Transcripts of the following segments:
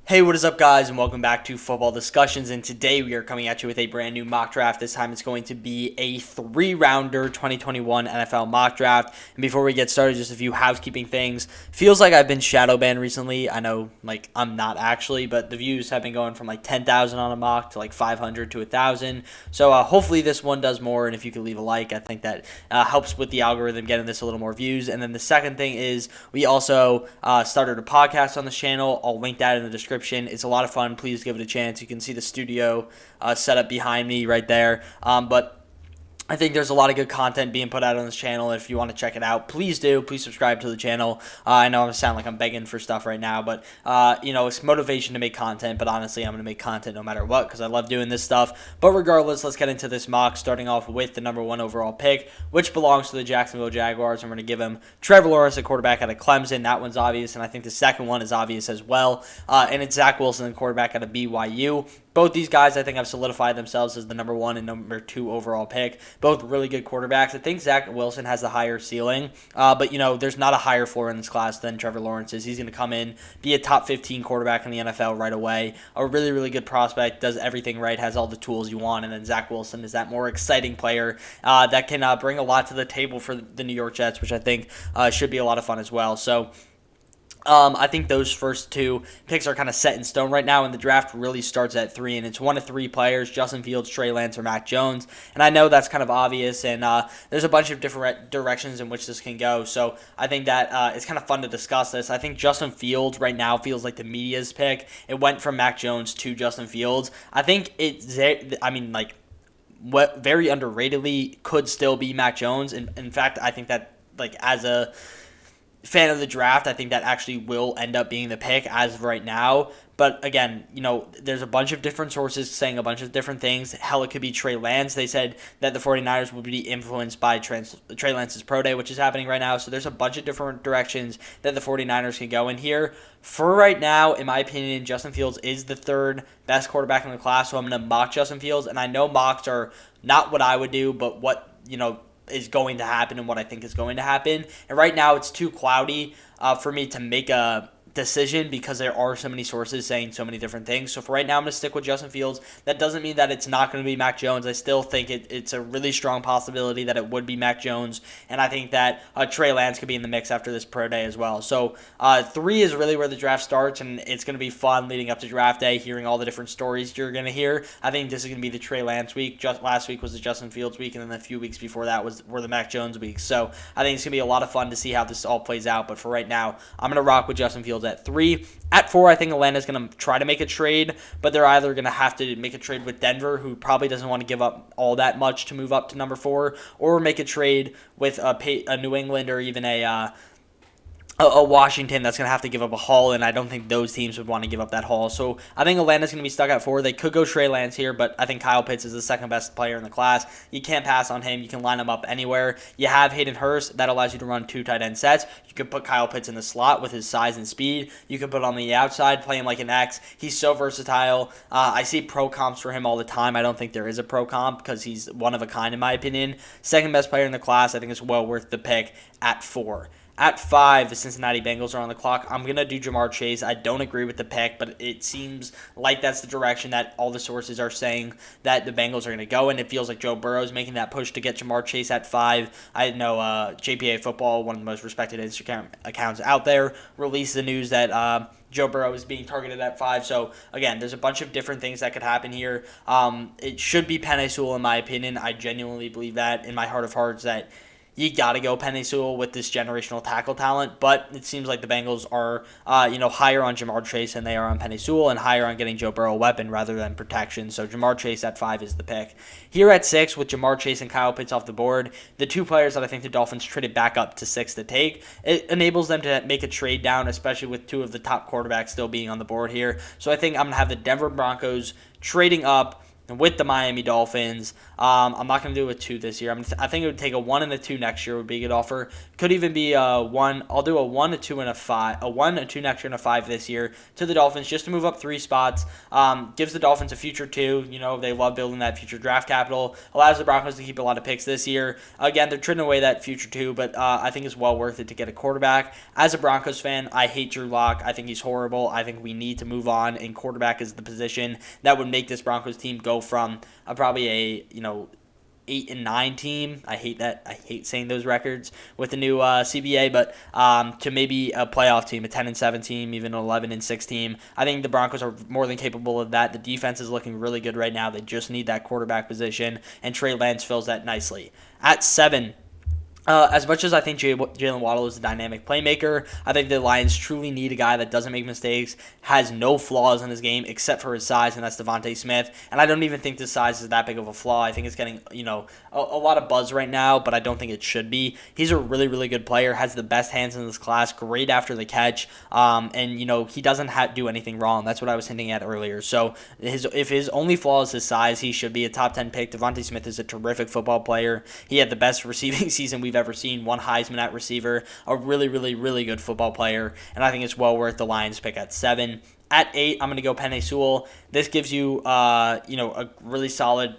Hey, what is up, guys, and welcome back to Football Discussions. And today we are coming at you with a brand new mock draft. This time it's going to be a three-rounder 2021 NFL mock draft. And before we get started, just a few housekeeping things. Feels like I've been shadow banned recently. I know, I'm not actually, but the views have been going from 10,000 on a mock to 500 to 1,000. So hopefully this one does more. And if you could leave a like, I think that helps with the algorithm getting this a little more views. And then the second thing is we also started a podcast on this channel. I'll link that in the description. It's a lot of fun. Please give it a chance. You can see the studio set up behind me right there. But I think there's a lot of good content being put out on this channel. If you want to check it out, please do. Please subscribe to the channel. I know I sound like I'm begging for stuff right now, but it's motivation to make content. But honestly, I'm going to make content no matter what because I love doing this stuff. But regardless, let's get into this mock, starting off with the number 1 overall pick, which belongs to the Jacksonville Jaguars. I'm going to give him Trevor Lawrence, a quarterback out of Clemson. That one's obvious, and I think the second one is obvious as well. And it's Zach Wilson, the quarterback out of BYU. Both these guys, I think, have solidified themselves as the number 1 and number 2 overall pick. Both really good quarterbacks. I think Zach Wilson has the higher ceiling, but, there's not a higher floor in this class than Trevor Lawrence is. He's going to come in, be a top 15 quarterback in the NFL right away. A really, really good prospect, does everything right, has all the tools you want. And then Zach Wilson is that more exciting player that can bring a lot to the table for the New York Jets, which I think should be a lot of fun as well. So I think those first two picks are kind of set in stone right now, and the draft really starts at 3, and it's 1 of 3 players: Justin Fields, Trey Lance, or Mac Jones. And I know that's kind of obvious, and there's a bunch of different directions in which this can go. So I think that it's kind of fun to discuss this. I think Justin Fields right now feels like the media's pick. It went from Mac Jones to Justin Fields. I think what very underratedly could still be Mac Jones. And in fact, I think that as a fan of the draft, I think that actually will end up being the pick as of right now. But again, there's a bunch of different sources saying a bunch of different things. Hell, it could be Trey Lance. They said that the 49ers would be influenced by Trey Lance's pro day, which is happening right now. So there's a bunch of different directions that the 49ers can go in here. For right now, in my opinion, Justin Fields is the 3rd best quarterback in the class. So I'm going to mock Justin Fields. And I know mocks are not what I would do, but what, is going to happen and what I think is going to happen. And right now it's too cloudy for me to make a decision because there are so many sources saying so many different things. So for right now, I'm going to stick with Justin Fields. That doesn't mean that it's not going to be Mac Jones. I still think it's a really strong possibility that it would be Mac Jones. And I think that Trey Lance could be in the mix after this pro day as well. So 3 is really where the draft starts, and it's going to be fun leading up to draft day, hearing all the different stories you're going to hear. I think this is going to be the Trey Lance week. Just last week was the Justin Fields week, and then a few weeks before that were the Mac Jones weeks. So I think it's going to be a lot of fun to see how this all plays out. But for right now, I'm going to rock with Justin Fields at 3. At 4, I think Atlanta's going to try to make a trade, but they're either going to have to make a trade with Denver, who probably doesn't want to give up all that much to move up to number 4, or make a trade with a New England or even a Washington that's going to have to give up a haul, and I don't think those teams would want to give up that haul. So I think Atlanta's going to be stuck at 4. They could go Trey Lance here, but I think Kyle Pitts is the 2nd best player in the class. You can't pass on him. You can line him up anywhere. You have Hayden Hurst. That allows you to run 2 tight end sets. You could put Kyle Pitts in the slot with his size and speed. You could put him on the outside, play him like an X. He's so versatile. I see pro comps for him all the time. I don't think there is a pro comp because he's one of a kind in my opinion. 2nd best player in the class. I think it's well worth the pick at 4. At 5, the Cincinnati Bengals are on the clock. I'm going to do Jamar Chase. I don't agree with the pick, but it seems like that's the direction that all the sources are saying that the Bengals are going to go, and it feels like Joe Burrow is making that push to get Jamar Chase at 5. I know JPA Football, one of the most respected Instagram accounts out there, released the news that Joe Burrow is being targeted at 5. So, again, there's a bunch of different things that could happen here. It should be Penei Sewell, in my opinion. I genuinely believe that in my heart of hearts that you got to go Penei Sewell with this generational tackle talent, but it seems like the Bengals are, higher on Jamar Chase than they are on Penei Sewell, and higher on getting Joe Burrow a weapon rather than protection. So Jamar Chase at 5 is the pick. Here at 6, with Jamar Chase and Kyle Pitts off the board, the 2 players that I think the Dolphins traded back up to 6 to take, it enables them to make a trade down, especially with 2 of the top quarterbacks still being on the board here. So I think I'm going to have the Denver Broncos trading up with the Miami Dolphins. I'm not going to do a 2 this year. I think it would take a 1 and a 2 next year would be a good offer. Could even be a 1. I'll do a 1, a 2, and a 5. A 1, a 2 next year, and a 5 this year to the Dolphins just to move up 3 spots. Gives the Dolphins a future 2. They love building that future draft capital. Allows the Broncos to keep a lot of picks this year. Again, they're trading away that future 2, but I think it's well worth it to get a quarterback. As a Broncos fan, I hate Drew Lock. I think he's horrible. I think we need to move on, and quarterback is the position that would make this Broncos team go from probably a 8-9 team. I hate that. I hate saying those records with the new CBA, but to maybe a playoff team, a 10-7 team, even an 11-6 team. I think the Broncos are more than capable of that. The defense is looking really good right now. They just need that quarterback position, and Trey Lance fills that nicely. At 7. As much as I think Jalen Waddle is a dynamic playmaker, I think the Lions truly need a guy that doesn't make mistakes, has no flaws in his game except for his size, and that's Devontae Smith. And I don't even think this size is that big of a flaw. I think it's getting a lot of buzz right now, but I don't think it should be. He's a really, really good player, has the best hands in this class, great after the catch, and he doesn't do anything wrong. That's what I was hinting at earlier. So if his only flaw is his size, he should be a top 10 pick. Devontae Smith is a terrific football player. He had the best receiving season we've ever seen, 1 Heisman at receiver, a really, really, really good football player, and I think it's well worth the Lions pick at 7. At 8, I'm going to go Penei Sewell. This gives you, a really solid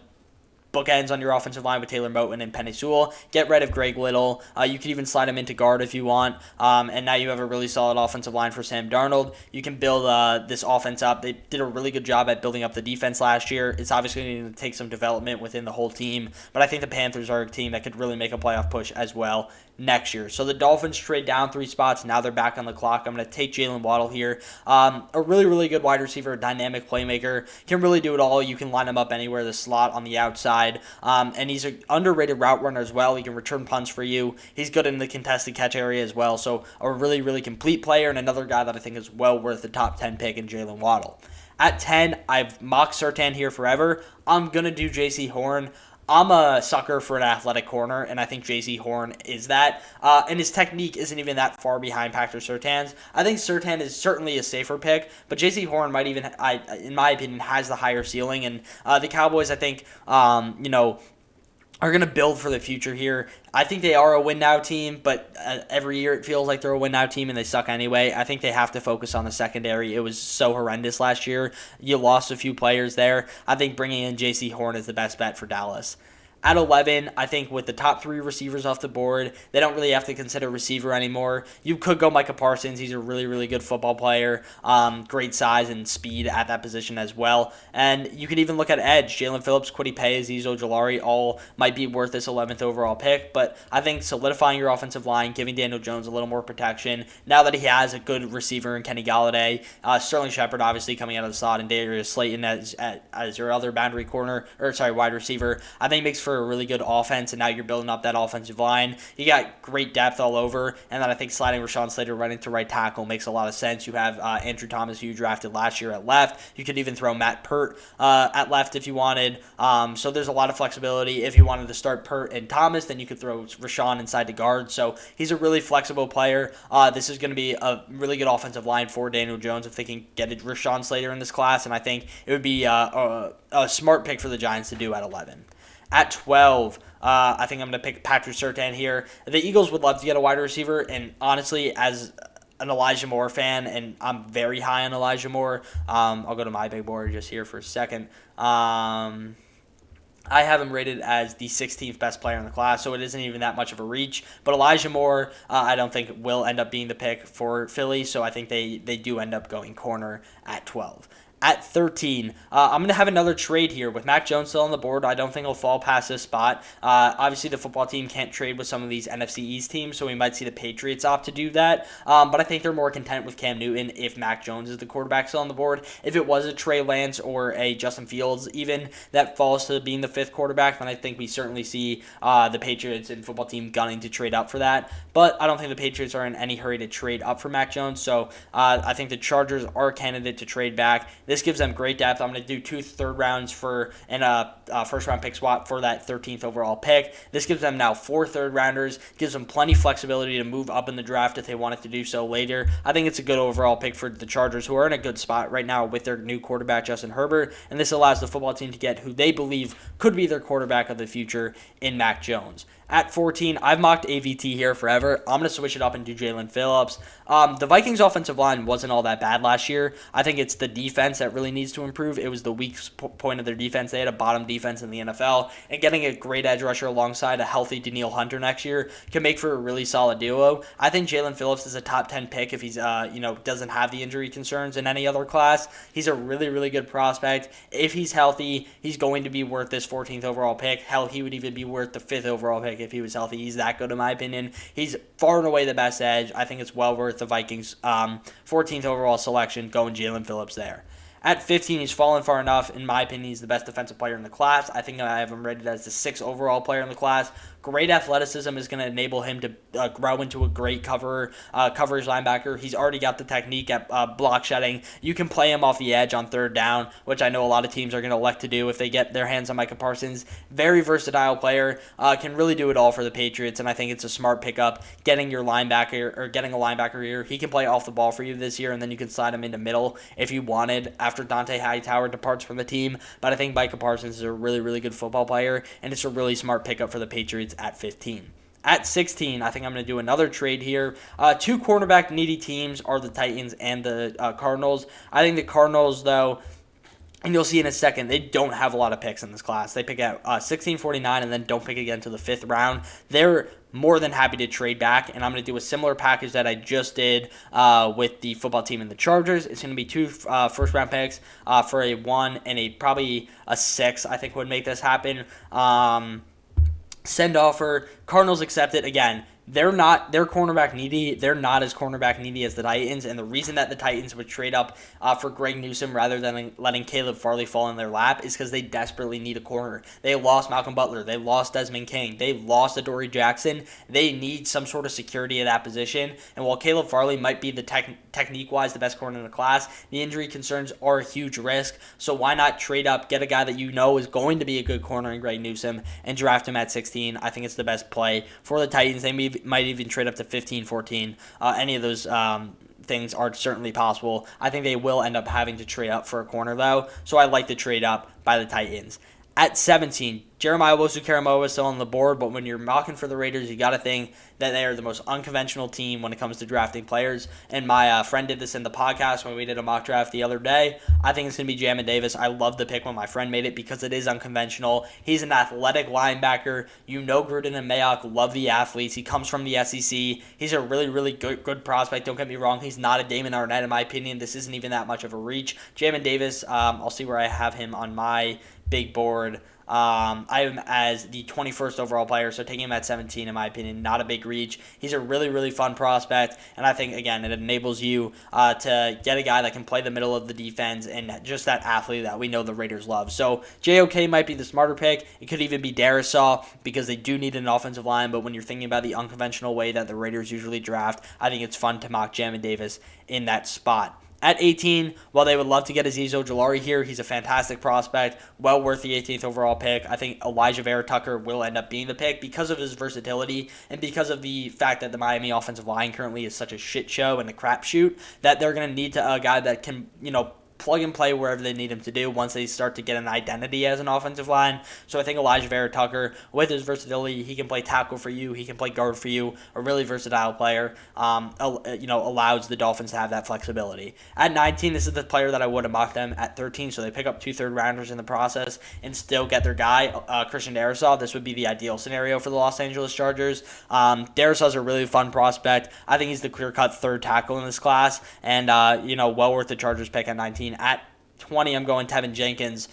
bookends on your offensive line with Taylor Moton and Penei Sewell. Get rid of Greg Little. You could even slide him into guard if you want. And now you have a really solid offensive line for Sam Darnold. You can build this offense up. They did a really good job at building up the defense last year. It's obviously going to take some development within the whole team, but I think the Panthers are a team that could really make a playoff push as well next year. So the Dolphins trade down 3 spots. Now they're back on the clock. I'm going to take Jalen Waddle here. A really, really good wide receiver, a dynamic playmaker. Can really do it all. You can line him up anywhere, the slot, on the outside. And he's an underrated route runner as well. He can return punts for you. He's good in the contested catch area as well. So a really, really complete player, and another guy that I think is well worth the top 10 pick in Jalen Waddle. At 10, I've mocked Surtain here forever. I'm going to do J.C. Horn. I'm a sucker for an athletic corner, and I think J.C. Horn is that. And his technique isn't even that far behind Patrick Surtain's. I think Surtain is certainly a safer pick, but J.C. Horn might even, in my opinion, has the higher ceiling. And the Cowboys, I think, are going to build for the future here. I think they are a win-now team, but every year it feels like they're a win-now team and they suck anyway. I think they have to focus on the secondary. It was so horrendous last year. You lost a few players there. I think bringing in J.C. Horn is the best bet for Dallas. At 11, I think with the top 3 receivers off the board, they don't really have to consider receiver anymore. You could go Micah Parsons. He's a really, really good football player. Great size and speed at that position as well. And you could even look at edge. Jalen Phillips, Kwity Paye, Azeez Ojulari all might be worth this 11th overall pick. But I think solidifying your offensive line, giving Daniel Jones a little more protection, now that he has a good receiver in Kenny Galladay, Sterling Shepard obviously coming out of the slot, and Darius Slayton as your other wide receiver, I think makes for a really good offense, and now you're building up that offensive line. You got great depth all over, and then I think sliding Rashawn Slater right into right tackle makes a lot of sense. You have Andrew Thomas, who you drafted last year, at left. You could even throw Matt Pert at left if you wanted. So there's a lot of flexibility. If you wanted to start Pert and Thomas, then you could throw Rashawn inside the guard. So he's a really flexible player. This is going to be a really good offensive line for Daniel Jones if they can get Rashawn Slater in this class, and I think it would be a smart pick for the Giants to do at 11. At 12, I think I'm going to pick Patrick Surtain here. The Eagles would love to get a wide receiver, and honestly, as an Elijah Moore fan, and I'm very high on Elijah Moore. I'll go to my big board just here for a second. I have him rated as the 16th best player in the class, so it isn't even that much of a reach. But Elijah Moore, I don't think will end up being the pick for Philly, so I think they do end up going corner at 12. At 13, I'm going to have another trade here. With Mac Jones still on the board, I don't think he'll fall past this spot. Obviously, the football team can't trade with some of these NFC East teams, so we might see the Patriots opt to do that. But I think they're more content with Cam Newton if Mac Jones is the quarterback still on the board. If it was a Trey Lance or a Justin Fields even that falls to being the 5th quarterback, then I think we certainly see the Patriots and football team gunning to trade up for that. But I don't think the Patriots are in any hurry to trade up for Mac Jones, so I think the Chargers are a candidate to trade back. This gives them great depth. I'm going to do 2 third rounds for and a first round pick swap for that 13th overall pick. This gives them now 4 third rounders, gives them plenty of flexibility to move up in the draft if they wanted to do so later. I think it's a good overall pick for the Chargers, who are in a good spot right now with their new quarterback, Justin Herbert, and this allows the football team to get who they believe could be their quarterback of the future in Mac Jones. At 14, I've mocked AVT here forever. I'm going to switch it up and do Jalen Phillips. The Vikings' offensive line wasn't all that bad last year. I think it's the defense that really needs to improve. It was the weak point of their defense. They had a bottom defense in the NFL, and getting a great edge rusher alongside a healthy Danielle Hunter next year can make for a really solid duo. I think Jalen Phillips is a top 10 pick if he's doesn't have the injury concerns in any other class. He's a really, really good prospect. If he's healthy, he's going to be worth this 14th overall pick. Hell, he would even be worth the 5th overall pick if he was healthy. He's that good in my opinion. He's far and away the best edge. I think it's well worth the Vikings 14th overall selection going Jalen Phillips there. At 15, he's fallen far enough. In my opinion, he's the best defensive player in the class. I think I have him rated as the 6th overall player in the class. Great athleticism is going to enable him to grow into a great coverage linebacker. He's already got the technique at block shedding. You can play him off the edge on third down, which I know a lot of teams are going to elect to do if they get their hands on Micah Parsons. Very versatile player, can really do it all for the Patriots, and I think it's a smart pickup getting your linebacker or getting a linebacker here. He can play off the ball for you this year, and then you can slide him into middle if you wanted after Dante Hightower departs from the team. But I think Micah Parsons is a really, really good football player, and it's a really smart pickup for the Patriots at 15. At 16, I think I'm going to do another trade here. 2 cornerback needy teams are the Titans and the Cardinals. I think the Cardinals, though, and you'll see in a second, they don't have a lot of picks in this class. They pick at 16, 49, and then don't pick again to the 5th round. They're more than happy to trade back, and I'm going to do a similar package that I just did with the football team and the Chargers. It's going to be 2 first-round picks for a 1 and probably a 6, I think would make this happen. Send offer. Cardinals accept it. Again, they're cornerback needy. They're not as cornerback needy as the Titans, and the reason that the Titans would trade up for Greg Newsome rather than letting Caleb Farley fall in their lap is because they desperately need a corner. They lost Malcolm Butler. They lost Desmond King. They lost Adoree Jackson. They need some sort of security at that position, and while Caleb Farley might be the technique-wise the best corner in the class, the injury concerns are a huge risk, so why not trade up, get a guy that you know is going to be a good corner in Greg Newsome, and draft him at 16. I think it's the best play for the Titans. They might even trade up to 15, 14. Any of those things are certainly possible. I think they will end up having to trade up for a corner, though, so I like the trade up by the Titans. At 17, Jeremiah Owusu-Koramoah is still on the board, but when you're mocking for the Raiders, you got to think that they are the most unconventional team when it comes to drafting players. And my friend did this in the podcast when we did a mock draft the other day. I think it's going to be Jamin Davis. I love the pick when my friend made it because it is unconventional. He's an athletic linebacker. You know Gruden and Mayock love the athletes. He comes from the SEC. He's a really, really good prospect. Don't get me wrong. He's not a Damon Arnett in my opinion. This isn't even that much of a reach. Jamin Davis, I'll see where I have him on my big board. I have him as the 21st overall player, so taking him at 17, in my opinion, not a big reach. He's a really, really fun prospect, and I think, again, it enables you to get a guy that can play the middle of the defense and just that athlete that we know the Raiders love. So JOK might be the smarter pick. It could even be Darisaw because they do need an offensive line, but when you're thinking about the unconventional way that the Raiders usually draft, I think it's fun to mock Jamin Davis in that spot. At 18, while they would love to get Azeez Ojulari here, he's a fantastic prospect, well worth the 18th overall pick. I think Elijah Vera Tucker will end up being the pick because of his versatility and because of the fact that the Miami offensive line currently is such a shit show and a crapshoot that they're going to need a guy that can, plug and play wherever they need him to do once they start to get an identity as an offensive line. So I think Elijah Vera Tucker, with his versatility, he can play tackle for you, he can play guard for you, a really versatile player, allows the Dolphins to have that flexibility. At 19, this is the player that I would have mocked them at 13, so they pick up 2 third-rounders in the process and still get their guy, Christian Darisaw. This would be the ideal scenario for the Los Angeles Chargers. Darisaw's a really fun prospect. I think he's the clear-cut third tackle in this class, and well worth the Chargers pick at 19. At 20, I'm going Tevin Jenkins.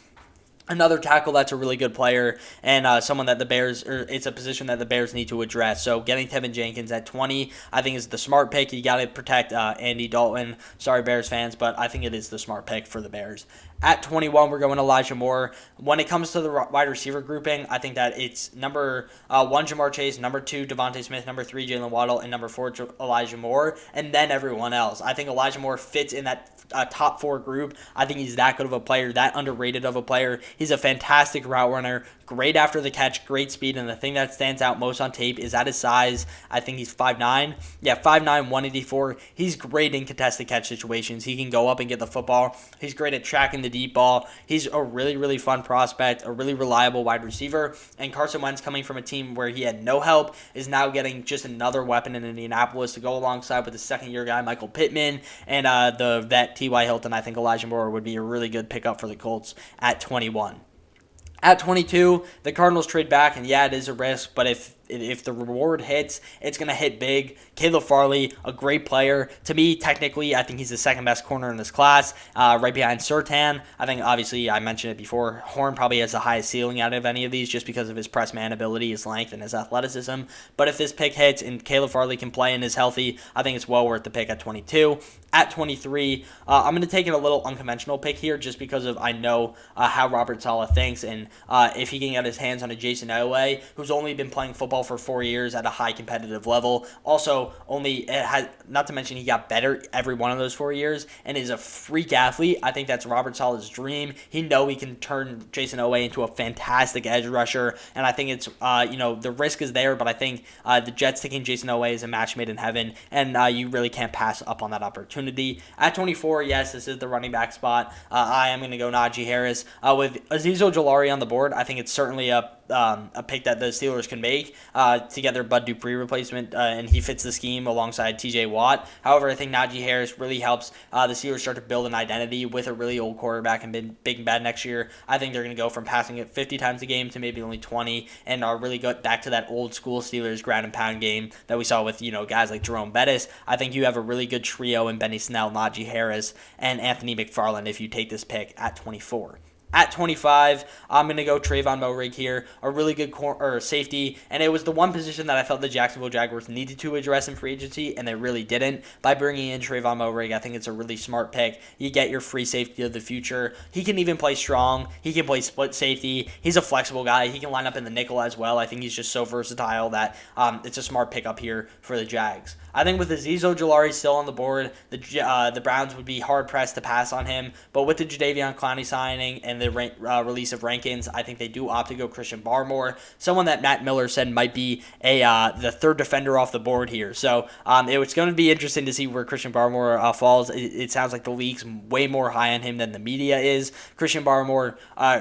Another tackle that's a really good player and someone that the Bears, or it's a position that the Bears need to address. So getting Tevin Jenkins at 20, I think is the smart pick. You got to protect Andy Dalton. Sorry, Bears fans, but I think it is the smart pick for the Bears. At 21, we're going Elijah Moore. When it comes to the wide receiver grouping, I think that it's number 1, Jamar Chase, number 2, Devontae Smith, number 3, Jalen Waddle, and number 4, Elijah Moore, and then everyone else. I think Elijah Moore fits in that top 4 group. I think he's that good of a player, that underrated of a player. He's a fantastic route runner, great after the catch, great speed, and the thing that stands out most on tape is at his size. I think he's 5'9". Yeah, 5'9", 184. He's great in contested catch situations. He can go up and get the football. He's great at tracking the deep ball. He's a really, really fun prospect, a really reliable wide receiver. And Carson Wentz, coming from a team where he had no help, is now getting just another weapon in Indianapolis to go alongside with the second-year guy, Michael Pittman, and the vet, T.Y. Hilton. I think Elijah Moore would be a really good pickup for the Colts at 21. At 22, the Cardinals trade back, and yeah, it is a risk, but if the reward hits, it's going to hit big. Caleb Farley, a great player. To me, technically, I think he's the second best corner in this class, right behind Surtain. I think, obviously, I mentioned it before, Horn probably has the highest ceiling out of any of these just because of his press man ability, his length, and his athleticism. But if this pick hits and Caleb Farley can play and is healthy, I think it's well worth the pick at 22. At 23, I'm going to take a little unconventional pick here just because of I know how Robert Saleh thinks, and if he can get his hands on a Jason Elway, who's only been playing football for 4 years at a high competitive level. Also, not to mention he got better every one of those 4 years and is a freak athlete. I think that's Robert Saleh's dream. He know he can turn Jason Elway into a fantastic edge rusher, and I think it's the risk is there, but I think the Jets taking Jason Elway is a match made in heaven, and you really can't pass up on that opportunity. At 24, yes, this is the running back spot. I am going to go Najee Harris. With Azeez Ojulari on the board, I think it's certainly a pick that the Steelers can make to get their Bud Dupree replacement, and he fits the scheme alongside TJ Watt. However, I think Najee Harris really helps the Steelers start to build an identity with a really old quarterback and been big and bad next year. I think they're going to go from passing it 50 times a game to maybe only 20 and are really go back to that old school Steelers ground and pound game that we saw with guys like Jerome Bettis. I think you have a really good trio in Benny Snell, Najee Harris, and Anthony McFarland if you take this pick at 24. At 25, I'm going to go Trayvon Moehrig here, a really good safety, and it was the one position that I felt the Jacksonville Jaguars needed to address in free agency, and they really didn't. By bringing in Trayvon Moehrig, I think it's a really smart pick. You get your free safety of the future. He can even play strong. He can play split safety. He's a flexible guy. He can line up in the nickel as well. I think he's just so versatile that it's a smart pickup here for the Jags. I think with Azeez Ojulari still on the board, the Browns would be hard-pressed to pass on him, but with the Jadeveon Clowney signing and the release of Rankins, I think they do opt to go Christian Barmore, someone that Matt Miller said might be the third defender off the board here. So it's going to be interesting to see where Christian Barmore falls. It sounds like the league's way more high on him than the media is. Christian Barmore,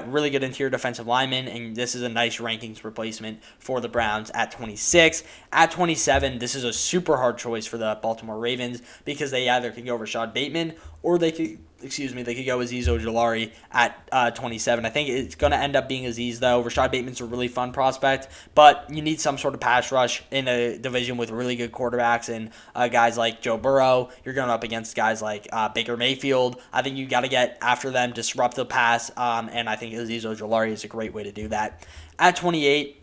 really good interior defensive lineman, and this is a nice rankings replacement for the Browns at 26. At 27, this is a super hard choice for the Baltimore Ravens because they either can go Rashad Bateman or they could go Azeez Ojulari at 27. I think it's going to end up being Azeez, though. Rashad Bateman's a really fun prospect, but you need some sort of pass rush in a division with really good quarterbacks and guys like Joe Burrow. You're going up against guys like Baker Mayfield. I think you got to get after them, disrupt the pass, and I think Azeez Ojulari is a great way to do that. At 28,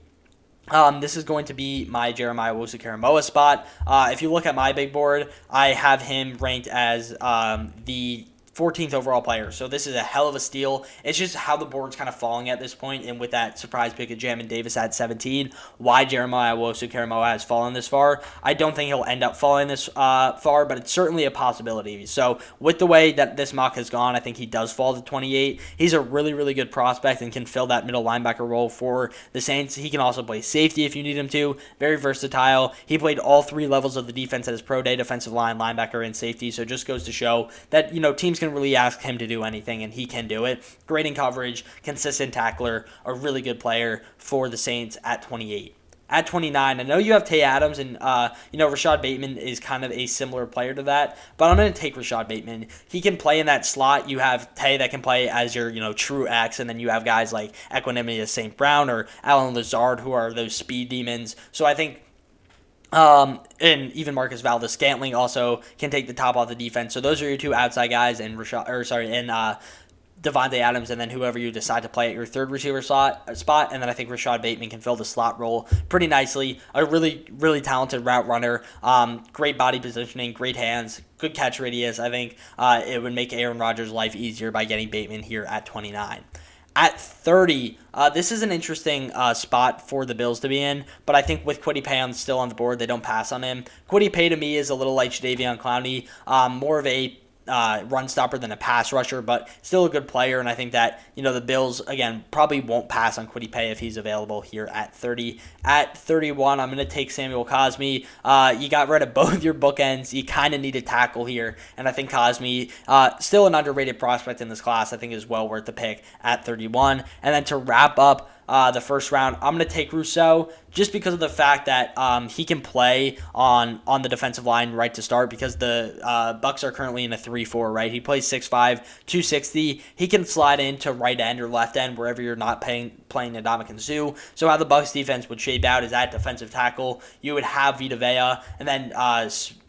this is going to be my Jeremiah Owusu-Koramoah spot. If you look at my big board, I have him ranked as the 14th overall player. So this is a hell of a steal. It's just how the board's kind of falling at this point, and with that surprise pick of Jamin Davis at 17, why Jeremiah Owusu-Koramoah has fallen this far. I don't think he'll end up falling this far, but it's certainly a possibility. So with the way that this mock has gone, I think he does fall to 28. He's a really, really good prospect and can fill that middle linebacker role for the Saints. He can also play safety if you need him to. Very versatile. He played all 3 levels of the defense at his pro day, defensive line, linebacker, and safety. So it just goes to show that, teams can really ask him to do anything, and he can do it. Great in coverage, consistent tackler, a really good player for the Saints at 28. At 29, I know you have Tay Adams, and Rashad Bateman is kind of a similar player to that, but I'm going to take Rashad Bateman. He can play in that slot. You have Tay that can play as your true X, and then you have guys like Equanimeous St. Brown or Alan Lazard who are those speed demons. So I think and even Marcus Valdes-Scantling also can take the top off the defense. So those are your 2 outside guys, and Devontae Adams, and then whoever you decide to play at your third receiver spot. And then I think Rashad Bateman can fill the slot role pretty nicely. A really, really talented route runner. Great body positioning, great hands, good catch radius. I think it would make Aaron Rodgers' life easier by getting Bateman here at 29. At 30, this is an interesting spot for the Bills to be in, but I think with Kwity Paye still on the board, they don't pass on him. Kwity Paye to me is a little like Jadeveon Clowney, more of a run stopper than a pass rusher, but still a good player. And I think that, the Bills, again, probably won't pass on Kwity Paye if he's available here at 30. At 31, I'm going to take Samuel Cosmi. You got rid of both your bookends. You kind of need a tackle here. And I think Cosmi, still an underrated prospect in this class, I think is well worth the pick at 31. And then to wrap up the first round, I'm going to take Rousseau just because of the fact that he can play on the defensive line right to start, because the Bucs are currently in a 3-4, right? He plays 6'5", 260. He can slide into right end or left end wherever you're not playing Ndamukong Suh. So how the Bucs defense would shape out is at defensive tackle, you would have Vita Vea, and then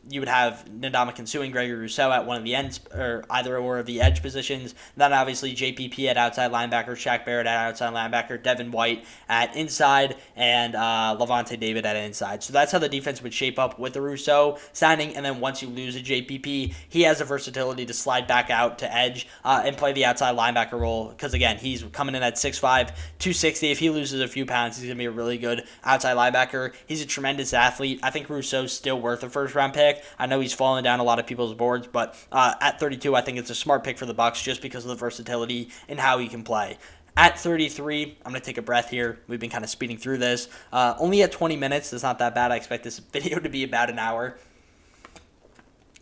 you would have Ndamukong Suh and Gregory Rousseau at one of the ends, or either or of the edge positions. Then obviously JPP at outside linebacker, Shaq Barrett at outside linebacker, Devin White at inside, and Levante David at inside. So that's how the defense would shape up with the Rousseau signing. And then once you lose a JPP, he has the versatility to slide back out to edge and play the outside linebacker role, because again, he's coming in at 6'5", 260. If he loses a few pounds, he's going to be a really good outside linebacker. He's a tremendous athlete. I think Rousseau's still worth a first-round pick. I know he's fallen down a lot of people's boards, but at 32, I think it's a smart pick for the Bucs just because of the versatility and how he can play. At 33, I'm going to take a breath here. We've been kind of speeding through this. Only at 20 minutes. That's not that bad. I expect this video to be about an hour.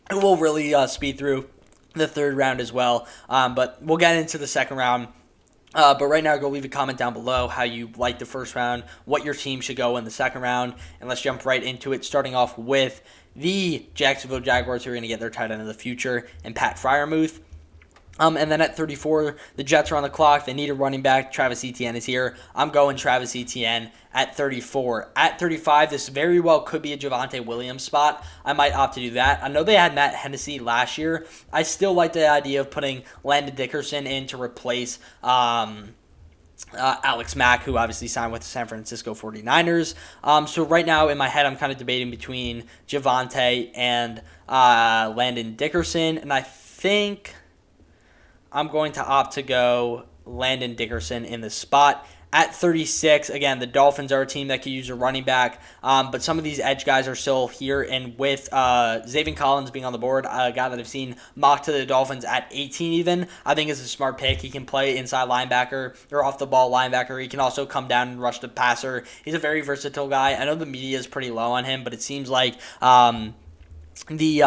And we'll really speed through the third round as well. But we'll get into the second round. But right now, go leave a comment down below how you like the first round, what your team should go in the second round, and let's jump right into it, starting off with the Jacksonville Jaguars, who are going to get their tight end of the future, and Pat Freiermuth. And then at 34, the Jets are on the clock. They need a running back. Travis Etienne is here. I'm going Travis Etienne at 34. At 35, this very well could be a Javonte Williams spot. I might opt to do that. I know they had Matt Hennessy last year. I still like the idea of putting Landon Dickerson in to replace Alex Mack, who obviously signed with the San Francisco 49ers. So right now in my head, I'm kind of debating between Javonte and Landon Dickerson, and I think I'm going to opt to go Landon Dickerson in the spot. At 36, again, the Dolphins are a team that could use a running back, but some of these edge guys are still here, and with Zaven Collins being on the board, a guy that I've seen mocked to the Dolphins at 18 even, I think is a smart pick. He can play inside linebacker or off-the-ball linebacker. He can also come down and rush the passer. He's a very versatile guy. I know the media is pretty low on him, but it seems like the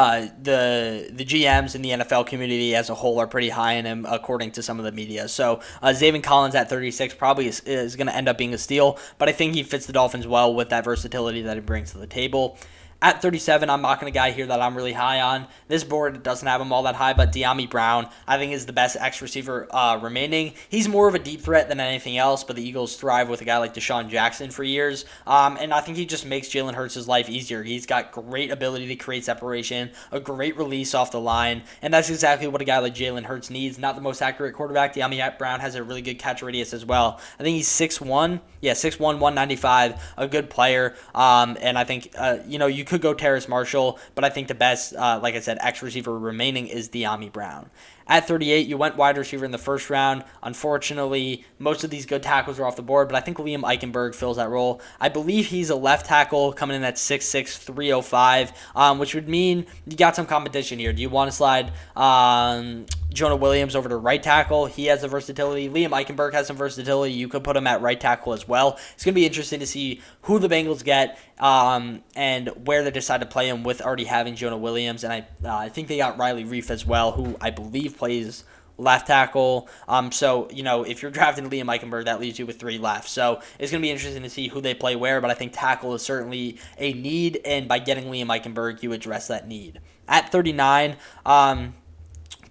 GMs and the NFL community as a whole are pretty high in him, according to some of the media. So Zaven Collins at 36 probably is going to end up being a steal, but I think he fits the Dolphins well with that versatility that he brings to the table. At 37, I'm mocking a guy here that I'm really high on. This board doesn't have him all that high, but De'Ami Brown, I think, is the best X receiver remaining. He's more of a deep threat than anything else, but the Eagles thrive with a guy like Deshaun Jackson for years. And I think he just makes Jalen Hurts' life easier. He's got great ability to create separation, a great release off the line, and that's exactly what a guy like Jalen Hurts needs. Not the most accurate quarterback. De'Ami Brown has a really good catch radius as well. I think he's 6'1", 195, a good player. And I think, you could go Terrace Marshall, but I think the best, like I said, X receiver remaining is De'Ami Brown. At 38, you went wide receiver in the first round. Unfortunately, most of these good tackles are off the board, but I think Liam Eichenberg fills that role. I believe he's a left tackle coming in at 6'6", 305, which would mean you got some competition here. Do you want to slide Jonah Williams over to right tackle? He has the versatility. Liam Eichenberg has some versatility. You could put him at right tackle as well. It's going to be interesting to see who the Bengals get and where they decide to play him with already having Jonah Williams. And I think they got Riley Reif as well, who I believe plays left tackle. So, if you're drafting Liam Eichenberg, that leaves you with 3 left. So it's going to be interesting to see who they play where, but I think tackle is certainly a need, and by getting Liam Eichenberg, you address that need. At 39,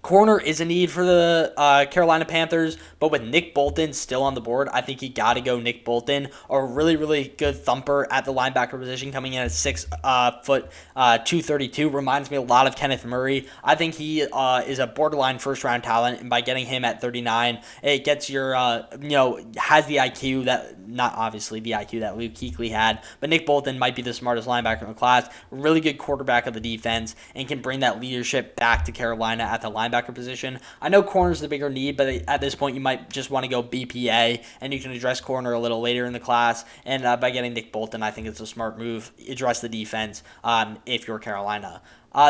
Corner is a need for the Carolina Panthers, but with Nick Bolton still on the board, I think you got to go Nick Bolton, a really, really good thumper at the linebacker position, coming in at 6 foot 232. Reminds me a lot of Kenneth Murray. I think he is a borderline first-round talent, and by getting him at 39, it gets your, has the IQ that, not obviously the IQ that Luke Kuechly had, but Nick Bolton might be the smartest linebacker in the class, really good quarterback of the defense, and can bring that leadership back to Carolina at the linebacker position. I know corner's the bigger need, but at this point you might just want to go BPA, and you can address corner a little later in the class. And by getting Nick Bolton, I think it's a smart move. Address the defense if you're Carolina.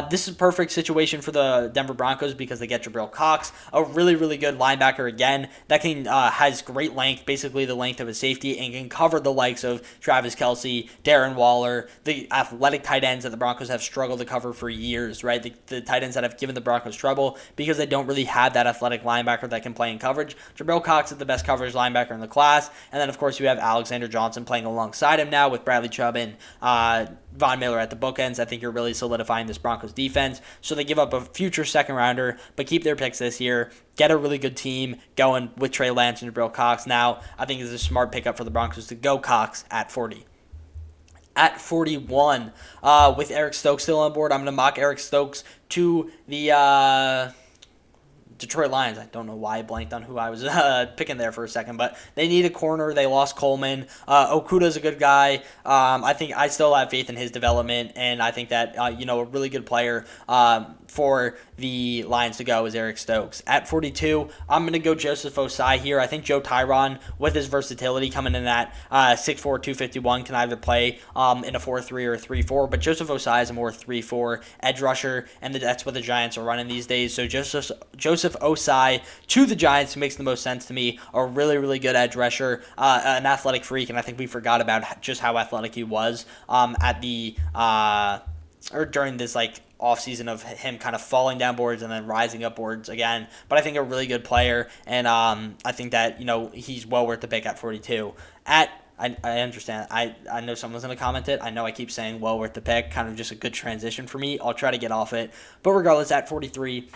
This is a perfect situation for the Denver Broncos because they get Jabril Cox, a really, really good linebacker again that can has great length, basically the length of a safety, and can cover the likes of Travis Kelce, Darren Waller, the athletic tight ends that the Broncos have struggled to cover for years, right? The tight ends that have given the Broncos trouble because they don't really have that athletic linebacker that can play in coverage. Jabril Cox is the best coverage linebacker in the class, and then of course you have Alexander Johnson playing alongside him now with Bradley Chubb and Von Miller at the bookends. I think you're really solidifying this Broncos defense. So they give up a future second rounder, but keep their picks this year. Get a really good team going with Trey Lance and Jabril Cox. Now, I think it's a smart pickup for the Broncos to go Cox at 40. At 41, with Eric Stokes still on board, I'm going to mock Eric Stokes to the Detroit Lions. I don't know why I blanked on who I was picking there for a second, but they need a corner. They lost Coleman. Okuda's a good guy. I think I still have faith in his development, and I think that a really good player for the Lions to go is Eric Stokes. At 42, I'm going to go Joseph Osai here. I think Joe Tyron, with his versatility coming in at 6'4", 251, can either play in a 4-3 or a 3-4, but Joseph Osai is a more 3-4 edge rusher, and that's what the Giants are running these days. So Joseph Osai to the Giants makes the most sense to me. A really, really good edge rusher, an athletic freak, and I think we forgot about just how athletic he was at the or during this offseason of him kind of falling down boards and then rising up boards again. But I think a really good player, and I think that he's well worth the pick at 42. I understand. I know someone's going to comment it. I know I keep saying well worth the pick, kind of just a good transition for me. I'll try to get off it. But regardless, at 43,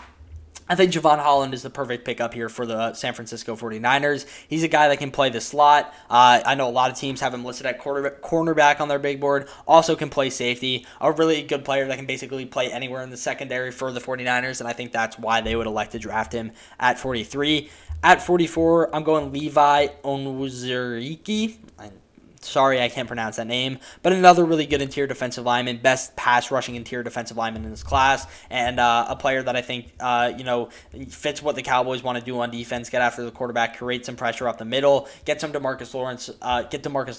I think Javon Holland is the perfect pickup here for the San Francisco 49ers. He's a guy that can play the slot. I know a lot of teams have him listed at cornerback on their big board. Also can play safety. A really good player that can basically play anywhere in the secondary for the 49ers, and I think that's why they would elect to draft him at 43. At 44, I'm going Levi Onwuzurike. Sorry, I can't pronounce that name, but another really good interior defensive lineman, best pass rushing interior defensive lineman in this class, and a player that I think fits what the Cowboys want to do on defense: get after the quarterback, create some pressure up the middle, get DeMarcus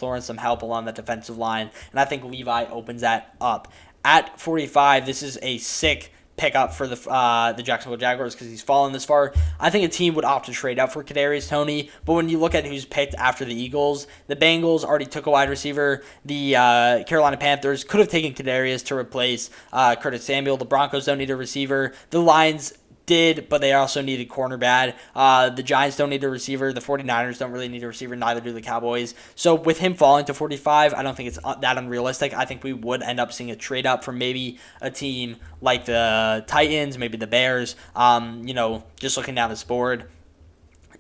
Lawrence some help along the defensive line, and I think Levi opens that up. At 45, this is a sick pick up for the Jacksonville Jaguars because he's fallen this far. I think a team would opt to trade up for Kadarius Toney, but when you look at who's picked after the Eagles, the Bengals already took a wide receiver. The Carolina Panthers could have taken Kadarius to replace Curtis Samuel. The Broncos don't need a receiver. The Lions did, but they also needed corner bad. The Giants don't need a receiver. The 49ers don't really need a receiver. Neither do the Cowboys. So with him falling to 45, I don't think it's that unrealistic. I think we would end up seeing a trade up from maybe a team like the Titans, maybe the Bears. Just looking down this board.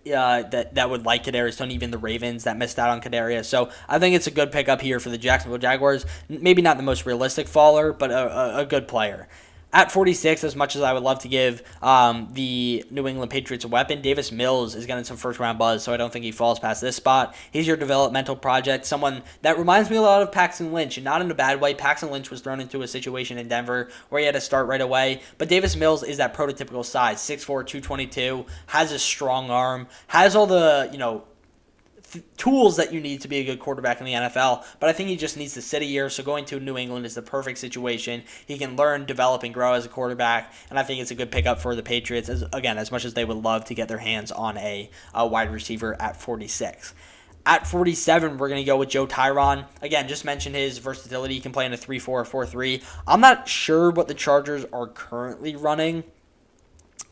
That would like Kadarius Toney, even the Ravens that missed out on Kadarius. So I think it's a good pickup here for the Jacksonville Jaguars. Maybe not the most realistic faller, but a good player. At 46, as much as I would love to give the New England Patriots a weapon, Davis Mills is getting some first-round buzz, so I don't think he falls past this spot. He's your developmental project, someone that reminds me a lot of Paxton Lynch, and not in a bad way. Paxton Lynch was thrown into a situation in Denver where he had to start right away, but Davis Mills is that prototypical size, 6'4", 222, has a strong arm, has all the, tools that you need to be a good quarterback in the NFL, but I think he just needs to sit a year, so going to New England is the perfect situation. He can learn, develop, and grow as a quarterback, and I think it's a good pickup for the Patriots, as much as they would love to get their hands on a wide receiver at 46. At 47, we're going to go with Joe Tyron. Again, just mentioned his versatility. He can play in a 3-4 or 4-3. I'm not sure what the Chargers are currently running,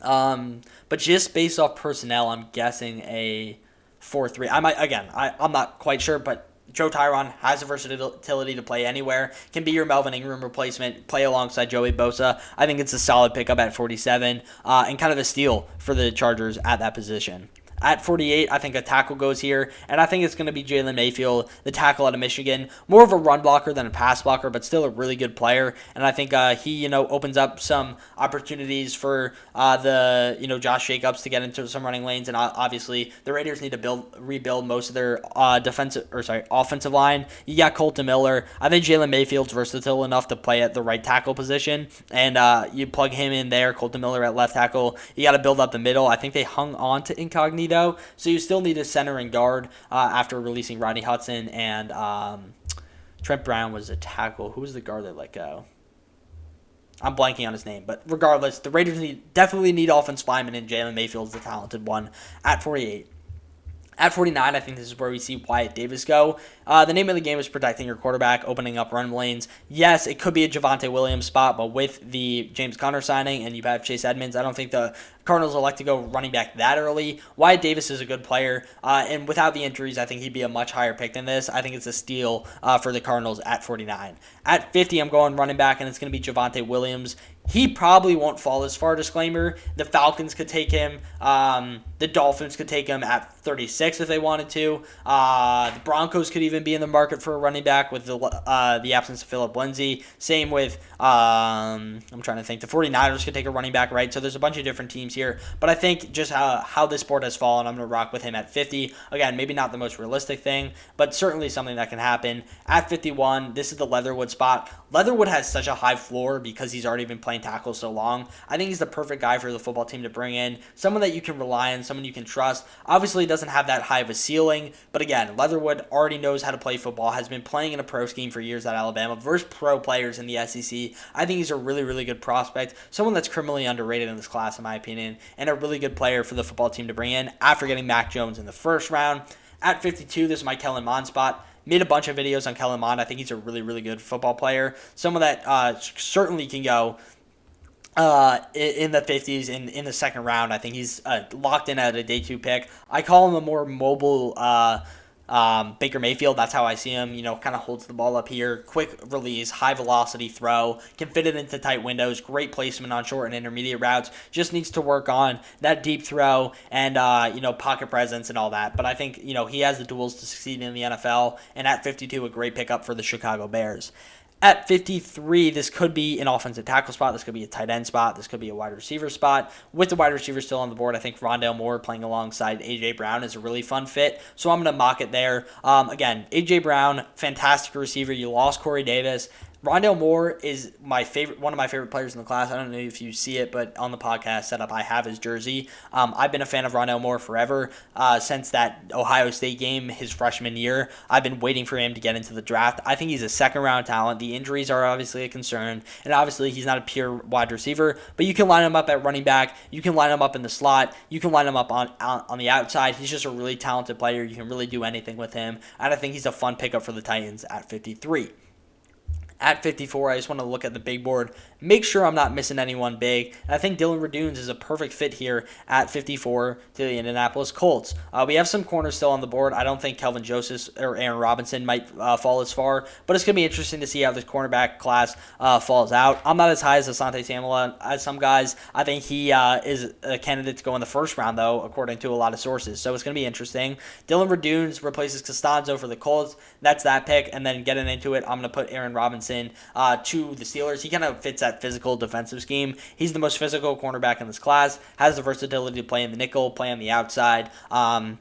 but just based off personnel, I'm guessing a 4-3. I'm not quite sure, but Joe Tyron has the versatility to play anywhere, can be your Melvin Ingram replacement, play alongside Joey Bosa. I think it's a solid pickup at 47 and kind of a steal for the Chargers at that position. At 48, I think a tackle goes here, and I think it's going to be Jalen Mayfield, the tackle out of Michigan. More of a run blocker than a pass blocker, but still a really good player. And I think he, opens up some opportunities for Josh Jacobs to get into some running lanes. And obviously, the Raiders need to rebuild most of their offensive line. You got Colton Miller. I think Jalen Mayfield's versatile enough to play at the right tackle position, and you plug him in there. Colton Miller at left tackle. You got to build up the middle. I think they hung on to Incognito. So you still need a center and guard after releasing Rodney Hudson, and Trent Brown was a tackle. Who was the guard that let go? I'm blanking on his name. But regardless, the Raiders definitely need offensive linemen, and Jalen Mayfield's the talented one at 48. At 49, I think this is where we see Wyatt Davis go. The name of the game is protecting your quarterback, opening up run lanes. Yes, it could be a Javonte Williams spot, but with the James Conner signing and you have Chase Edmonds, I don't think the Cardinals will like to go running back that early. Wyatt Davis is a good player, and without the injuries, I think he'd be a much higher pick than this. I think it's a steal for the Cardinals at 49. At 50, I'm going running back, and it's going to be Javonte Williams. He probably won't fall as far, disclaimer. The Falcons could take him. The Dolphins could take him at 36 if they wanted to. The Broncos could even be in the market for a running back with the absence of Phillip Lindsay. Same with, I'm trying to think, the 49ers could take a running back, right? So there's a bunch of different teams here. But I think just how this board has fallen, I'm going to rock with him at 50. Again, maybe not the most realistic thing, but certainly something that can happen. At 51, this is the Leatherwood spot. Leatherwood has such a high floor because he's already been playing tackle so long. I think he's the perfect guy for the football team to bring in. Someone that you can rely on, someone you can trust. Obviously, he doesn't have that high of a ceiling, but again, Leatherwood already knows how to play football, has been playing in a pro scheme for years at Alabama versus pro players in the SEC. I think he's a really, really good prospect, someone that's criminally underrated in this class, in my opinion, and a really good player for the football team to bring in after getting Mac Jones in the first round. At 52, this is my Kellen Mond spot. Made a bunch of videos on Kellen Mond. I think he's a really, really good football player. Someone that certainly can go in the 50s in the second round. I think he's locked in at a day 2 pick. I call him a more mobile Baker Mayfield. That's how I see him. Kind of holds the ball up here. Quick release, high velocity throw. Can fit it into tight windows. Great placement on short and intermediate routes. Just needs to work on that deep throw and pocket presence and all that. But I think he has the tools to succeed in the NFL. And at 52, a great pickup for the Chicago Bears. At 53, this could be an offensive tackle spot. This could be a tight end spot. This could be a wide receiver spot. With the wide receiver still on the board, I think Rondale Moore playing alongside A.J. Brown is a really fun fit. So I'm going to mock it there. Again, A.J. Brown, fantastic receiver. You lost Corey Davis. Rondale Moore is one of my favorite players in the class. I don't know if you see it, but on the podcast setup, I have his jersey. I've been a fan of Rondale Moore forever, since that Ohio State game his freshman year. I've been waiting for him to get into the draft. I think he's a second-round talent. The injuries are obviously a concern, and obviously he's not a pure wide receiver, but you can line him up at running back. You can line him up in the slot. You can line him up on the outside. He's just a really talented player. You can really do anything with him, and I think he's a fun pickup for the Titans at 53. At 54, I just want to look at the big board, make sure I'm not missing anyone big. And I think Dylan Radunes is a perfect fit here at 54 to the Indianapolis Colts. We have some corners still on the board. I don't think Kelvin Joseph or Aaron Robinson might fall as far, but it's going to be interesting to see how this cornerback class falls out. I'm not as high as Asante Samuel as some guys. I think he is a candidate to go in the first round, though, according to a lot of sources. So it's going to be interesting. Dylan Radunes replaces Costanzo for the Colts. That's that pick. And then getting into it, I'm going to put Aaron Robinson to the Steelers. He kind of fits that physical defensive scheme. He's the most physical cornerback in this class, has the versatility to play in the nickel, play on the outside. It's going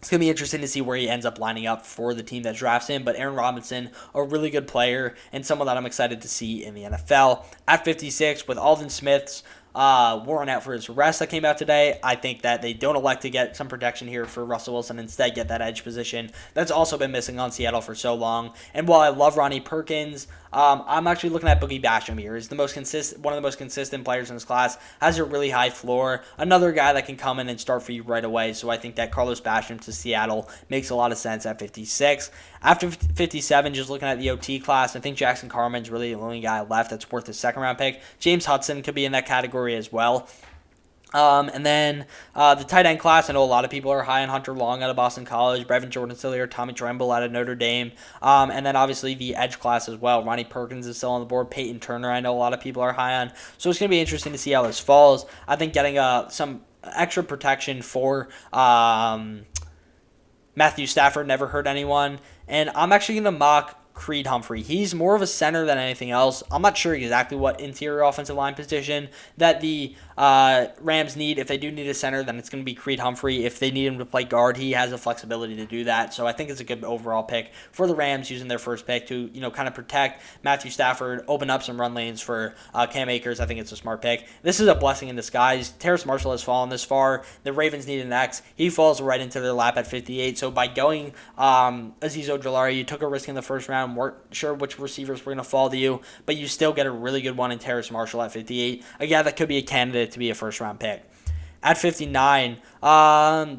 to be interesting to see where he ends up lining up for the team that drafts him. But Aaron Robinson, a really good player and someone that I'm excited to see in the NFL. At 56, with Alden Smith's warrant out for his arrest that came out today, I think that they don't elect to get some protection here for Russell Wilson, instead get that edge position that's also been missing on Seattle for so long. And while I love Ronnie Perkins, I'm actually looking at Boogie Basham here. He's one of the most consistent players in this class, has a really high floor, another guy that can come in and start for you right away. So I think that Carlos Basham to Seattle makes a lot of sense at 56. After 57, just looking at the OT class, I think Jackson Carman's really the only guy left that's worth a second-round pick. James Hudson could be in that category as well. And then the tight end class, I know a lot of people are high on Hunter Long out of Boston College, Brevin Jordan still here, Tommy Tremble out of Notre Dame, and then obviously the edge class as well. Ronnie Perkins is still on the board. Peyton Turner, I know a lot of people are high on. So it's going to be interesting to see how this falls. I think getting some extra protection for Matthew Stafford never hurt anyone. And I'm actually going to mock Creed Humphrey. He's more of a center than anything else. I'm not sure exactly what interior offensive line position that the Rams need. If they do need a center, then it's going to be Creed Humphrey. If they need him to play guard, he has the flexibility to do that. So I think it's a good overall pick for the Rams using their first pick to, kind of protect Matthew Stafford, open up some run lanes for Cam Akers. I think it's a smart pick. This is a blessing in disguise. Terrace Marshall has fallen this far. The Ravens need an X. He falls right into their lap at 58. So by going Azeez Ojulari, you took a risk in the first round. Weren't sure which receivers were going to fall to you, but you still get a really good one in Terrace Marshall at 58. A guy that could be a candidate to be a first-round pick. At 59,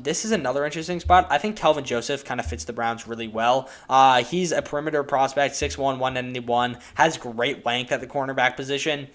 this is another interesting spot. I think Kelvin Joseph kind of fits the Browns really well. He's a perimeter prospect, 6'1", 191, has great length at the cornerback position.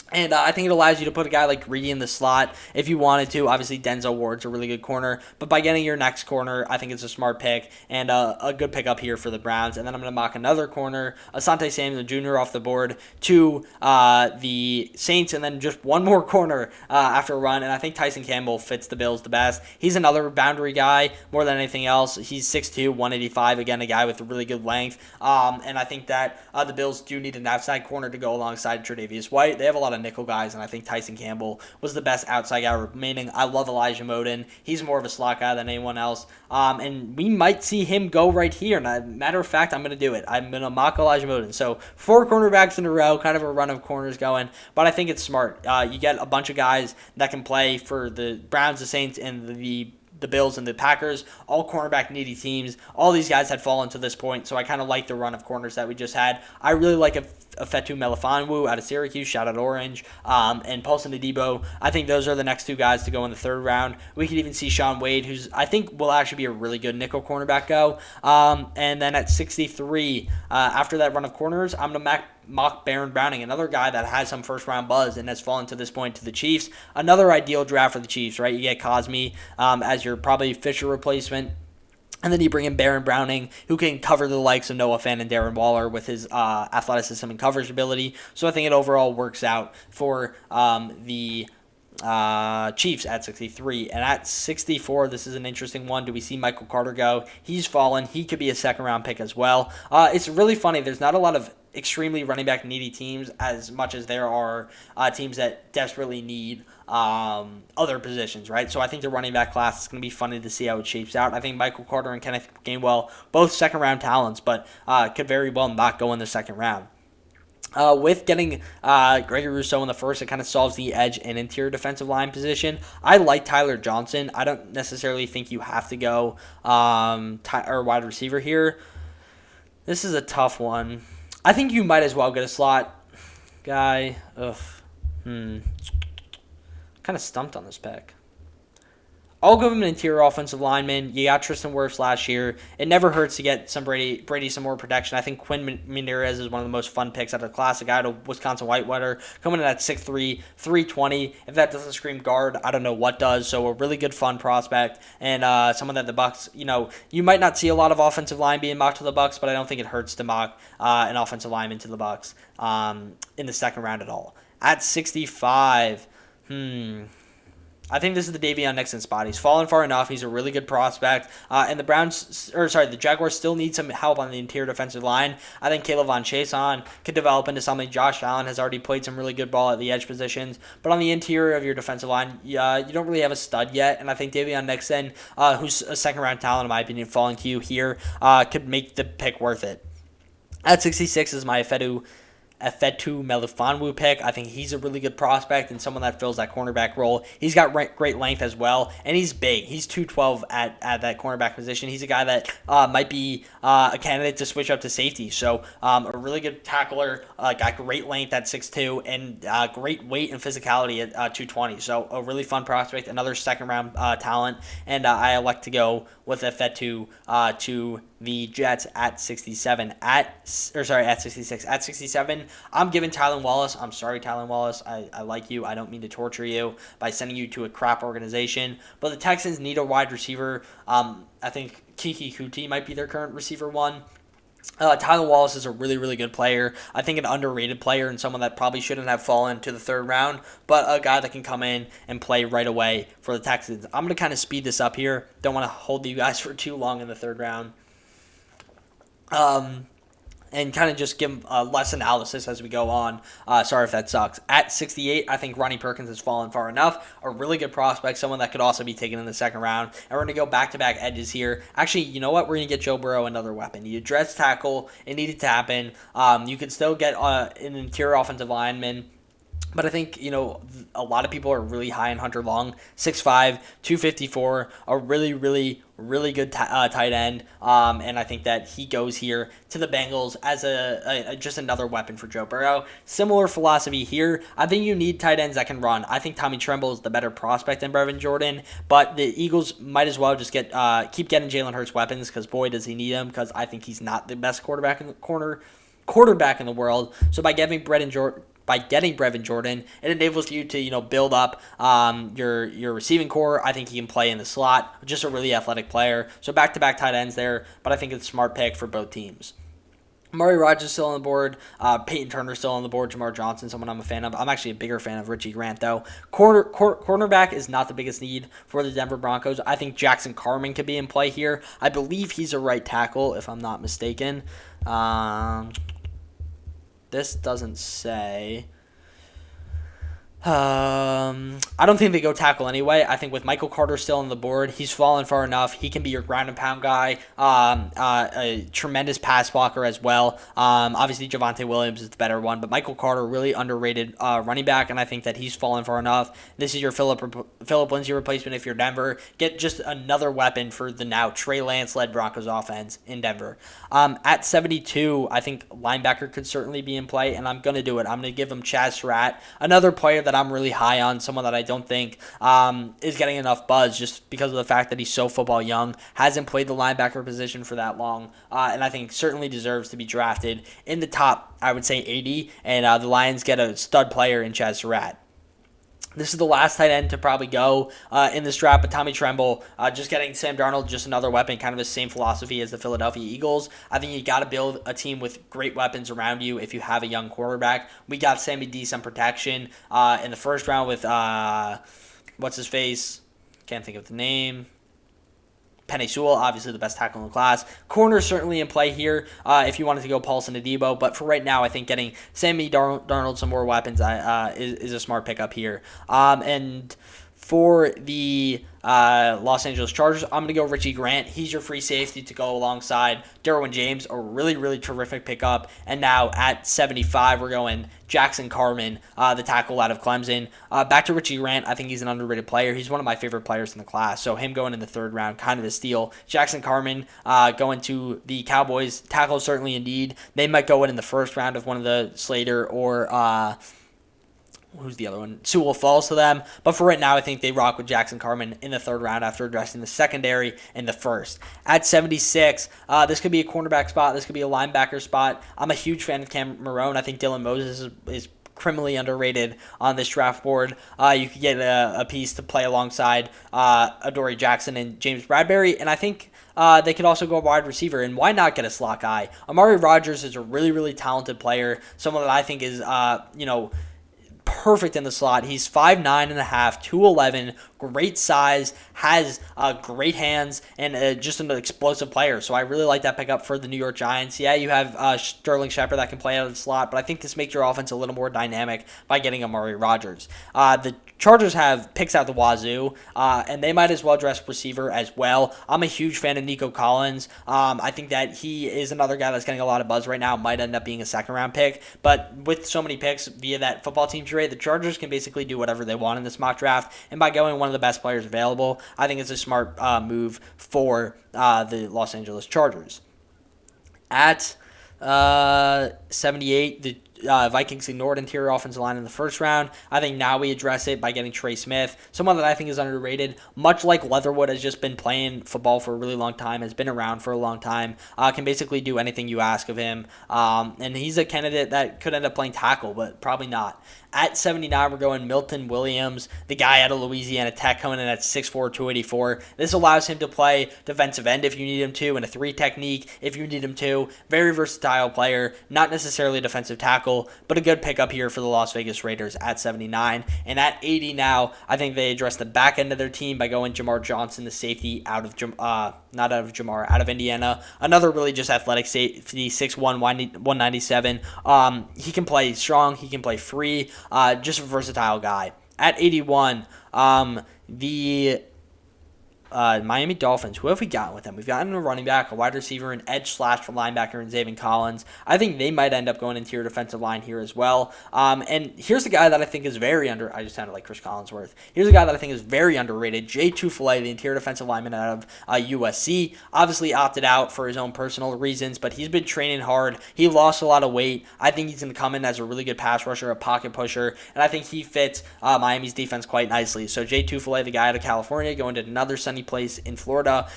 And I think it allows you to put a guy like Greedy in the slot if you wanted to. Obviously, Denzel Ward's a really good corner. But by getting your next corner, I think it's a smart pick and a good pickup here for the Browns. And then I'm going to mock another corner, Asante Samuel Jr. off the board to the Saints. And then just one more corner after a run. And I think Tyson Campbell fits the Bills the best. He's another boundary guy more than anything else. He's 6'2", 185. Again, a guy with really good length. And I think that the Bills do need an outside corner to go alongside Tre'Davious White. They have a lot of nickel guys, and I think Tyson Campbell was the best outside guy remaining. I love Elijah Moden. He's more of a slot guy than anyone else. And we might see him go right here. And matter of fact, I'm going to do it. I'm going to mock Elijah Moden. So 4 cornerbacks in a row, kind of a run of corners going. But I think it's smart. You get a bunch of guys that can play for the Browns, the Saints, and the Bills and the Packers, all cornerback needy teams. All these guys had fallen to this point, so I kind of like the run of corners that we just had. I really like a Fetu Melifonwu out of Syracuse, shout out Orange, and Paulson Adebo. I think those are the next 2 guys to go in the 3rd round. We could even see Sean Wade, who's I think will actually be a really good nickel cornerback go. And then at 63, after that run of corners, I'm going to mock Baron Browning, another guy that has some first-round buzz and has fallen to this point to the Chiefs. Another ideal draft for the Chiefs, right? You get Cosme as your probably Fisher replacement. And then you bring in Baron Browning, who can cover the likes of Noah Fant and Darren Waller with his athleticism and coverage ability. So I think it overall works out for the Chiefs at 63. And at 64, this is an interesting one. Do we see Michael Carter go? He's fallen. He could be a second-round pick as well. It's really funny. There's not a lot of extremely running back needy teams as much as there are teams that desperately need other positions, right? So I think the running back class is going to be funny to see how it shapes out. I think Michael Carter and Kenneth Gainwell, both second-round talents, but could very well not go in the second round. With getting Gregory Rousseau in the first, it kind of solves the edge and interior defensive line position. I like Tyler Johnson. I don't necessarily think you have to go or wide receiver here. This is a tough one. I think you might as well get a slot guy. Kind of stumped on this pick. I'll give him an interior offensive lineman. You got Tristan Wirfs last year. It never hurts to get some Brady some more protection. I think Quinn Menarez is one of the most fun picks out of the class. A guy to Wisconsin Whitewater coming in at 6'3", 320. If that doesn't scream guard, I don't know what does. So a really good fun prospect and someone that the Bucs, you might not see a lot of offensive line being mocked to the Bucs, but I don't think it hurts to mock an offensive lineman to the Bucs in the second round at all. At 65, I think this is the Davion Nixon spot. He's fallen far enough. He's a really good prospect. And the Jaguars still need some help on the interior defensive line. I think Caleb Von Chason could develop into something. Josh Allen has already played some really good ball at the edge positions. But on the interior of your defensive line, you don't really have a stud yet. And I think Davion Nixon, who's a second-round talent in my opinion, falling to you here, could make the pick worth it. At 66 is my Fetu Melifonwu pick. I think he's a really good prospect and someone that fills that cornerback role. He's got great length as well, and he's big. He's 212 at that cornerback position. He's a guy that might be a candidate to switch up to safety. So a really good tackler, got great length at 6'2", and great weight and physicality at 220. So a really fun prospect, another second-round talent, and I elect to go with Fetu to the Jets at 67. At 66. At 67, I'm giving Tylan Wallace. I'm sorry, Tylan Wallace. I like you. I don't mean to torture you by sending you to a crap organization. But the Texans need a wide receiver. I think Kiki Kuti might be their current receiver one. Tylan Wallace is a really, really good player. I think an underrated player and someone that probably shouldn't have fallen to the third round, but a guy that can come in and play right away for the Texans. I'm going to kind of speed this up here. Don't want to hold you guys for too long in the third round. And kind of just give less analysis as we go on. Sorry if that sucks. At 68, I think Ronnie Perkins has fallen far enough. A really good prospect, someone that could also be taken in the second round. And we're going to go back-to-back edges here. Actually, you know what? We're going to get Joe Burrow another weapon. You address tackle. It needed to happen. You could still get an interior offensive lineman. But I think, a lot of people are really high on Hunter Long, 6'5", 254, a really, really, really good tight end. And I think that he goes here to the Bengals as just another weapon for Joe Burrow. Similar philosophy here. I think you need tight ends that can run. I think Tommy Tremble is the better prospect than Brevin Jordan. But the Eagles might as well just keep getting Jalen Hurts weapons, because boy, does he need them, because I think he's not the best quarterback in the world. So by getting Brevin Jordan, it enables you to build up your receiving core. I think he can play in the slot, just a really athletic player. So back-to-back tight ends there, but I think it's a smart pick for both teams. Amari Rodgers still on the board. Peyton Turner still on the board. Jamar Johnson, someone I'm a fan of. I'm actually a bigger fan of Richie Grant, though. Cornerback is not the biggest need for the Denver Broncos. I think Jackson Carman could be in play here. I believe he's a right tackle, if I'm not mistaken. This doesn't say. I don't think they go tackle anyway. I think with Michael Carter still on the board, he's fallen far enough. He can be your ground and pound guy. A tremendous pass blocker as well. Obviously, Javonte Williams is the better one, but Michael Carter, really underrated running back, and I think that he's fallen far enough. This is your Phillip Lindsay replacement if you're Denver. Get just another weapon for the now Trey Lance-led Broncos offense in Denver. At 72, I think linebacker could certainly be in play, and I'm going to do it. I'm going to give him Chaz Surratt, another player that I'm really high on, someone that I don't think is getting enough buzz just because of the fact that he's so football young, hasn't played the linebacker position for that long, and I think certainly deserves to be drafted in the top, I would say, 80, and the Lions get a stud player in Chaz Surratt. This is the last tight end to probably go in this draft, but Tommy Tremble, just getting Sam Darnold, just another weapon, kind of the same philosophy as the Philadelphia Eagles. I think you got to build a team with great weapons around you if you have a young quarterback. We got Sammy D some protection in the first round with, what's-his-face? Can't think of the name. Penei Sewell, obviously the best tackle in the class. Corner certainly in play here if you wanted to go Paulson Adebo. But for right now, I think getting Sammy Darnold some more weapons is a smart pickup here. And for the Los Angeles Chargers, I'm going to go Richie Grant. He's your free safety to go alongside Derwin James, a really, really terrific pickup. And now at 75, we're going Jackson Carman, the tackle out of Clemson. Back to Richie Grant. I think he's an underrated player. He's one of my favorite players in the class. So him going in the third round, kind of a steal. Jackson Carman going to the Cowboys. Tackle certainly in need. They might go in the first round if one of the Slater or who's the other one? Sewell falls to them. But for right now, I think they rock with Jackson Carman in the third round after addressing the secondary in the first. At 76, this could be a cornerback spot. This could be a linebacker spot. I'm a huge fan of Cam Marone. I think Dylan Moses is criminally underrated on this draft board. You could get a piece to play alongside Adoree Jackson and James Bradbury. And I think they could also go wide receiver, and why not get a slot guy? Amari Rodgers is a really, really talented player, someone that I think is, perfect in the slot. He's 5'9.5", 211, great size, has great hands, and just an explosive player. So I really like that pickup for the New York Giants. Yeah, you have Sterling Shepard that can play out of the slot, but I think this makes your offense a little more dynamic by getting Amari Rodgers. The Chargers have picks out the wazoo, and they might as well dress receiver as well. I'm a huge fan of Nico Collins. I think that he is another guy that's getting a lot of buzz right now. Might end up being a second-round pick, but with so many picks via that football team trade, the Chargers can basically do whatever they want in this mock draft, and by going one of the best players available, I think it's a smart move for the Los Angeles Chargers. At 78, the Vikings ignored interior offensive line in the first round. I think now we address it by getting Trey Smith, someone that I think is underrated, much like Leatherwood has just been playing football for a really long time, has been around for a long time, can basically do anything you ask of him. And he's a candidate that could end up playing tackle, but probably not. At 79, we're going Milton Williams, the guy out of Louisiana Tech, coming in at 6'4", 284. This allows him to play defensive end if you need him to, and a 3 technique if you need him to. Very versatile player, not necessarily a defensive tackle, but a good pickup here for the Las Vegas Raiders at 79. And at 80 now, I think they address the back end of their team by going Jamar Johnson, the safety out of Indiana. Another really just athletic safety, 6'1", 197. He can play strong, he can play free. Just a versatile guy. At 81, the Miami Dolphins, who have we gotten with them? We've gotten a running back, a wide receiver, an edge / linebacker, and Zaven Collins. I think they might end up going interior defensive line here as well. And here's a guy that I think is very I just sounded like Chris Collinsworth. Here's a guy that I think is very underrated, Jay Tufele, the interior defensive lineman out of USC. Obviously opted out for his own personal reasons, but he's been training hard. He lost a lot of weight. I think he's going to come in as a really good pass rusher, a pocket pusher, and I think he fits Miami's defense quite nicely. So Jay Tufele, the guy out of California, going to another sunny place in Florida.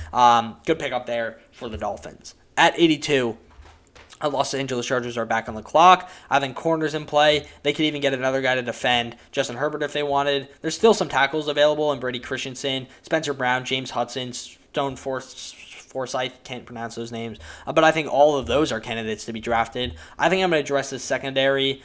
Good pickup there for the Dolphins. At 82, the Los Angeles Chargers are back on the clock. I think corners in play. They could even get another guy to defend Justin Herbert if they wanted. There's still some tackles available in Brady Christensen, Spencer Brown, James Hudson, Stone Forsythe, can't pronounce those names, but I think all of those are candidates to be drafted. I think I'm going to address the secondary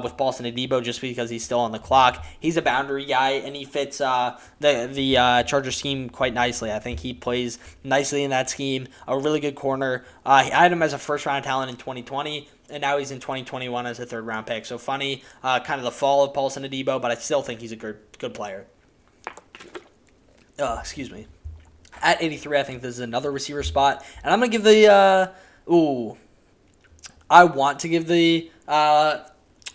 with Boston Adebo just because he's still on the clock. He's a boundary guy, and he fits the Charger scheme quite nicely. I think he plays nicely in that scheme. A really good corner. I had him as a first-round talent in 2020, and now he's in 2021 as a third-round pick. So funny, kind of the fall of Paulson Adebo, but I still think he's a good player. Excuse me. At 83, I think this is another receiver spot. And I'm going to give the I want to give the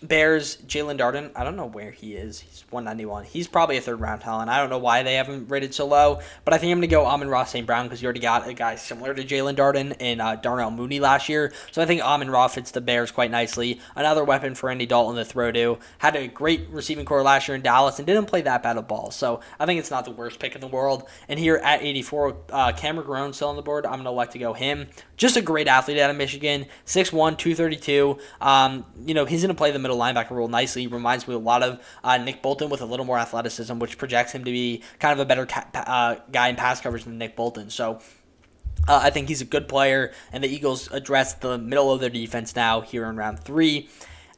Bears Jalen Darden. I don't know where he is. He's 191. He's probably a third-round talent. I don't know why they haven't rated so low, but I think I'm going to go Amon-Ra St. Brown because you already got a guy similar to Jalen Darden in Darnell Mooney last year. So I think Amon-Ra fits the Bears quite nicely. Another weapon for Andy Dalton to throw to. Had a great receiving core last year in Dallas and didn't play that bad of ball. So I think it's not the worst pick in the world. And here at 84, Cameron Garone still on the board. I'm going to elect to go him. Just a great athlete out of Michigan. 6'1", 232. He's going to play the middle linebacker role nicely. He reminds me a lot of Nick Bolton with a little more athleticism, which projects him to be kind of a better guy in pass coverage than Nick Bolton. So I think he's a good player, and the Eagles address the middle of their defense now here in round 3.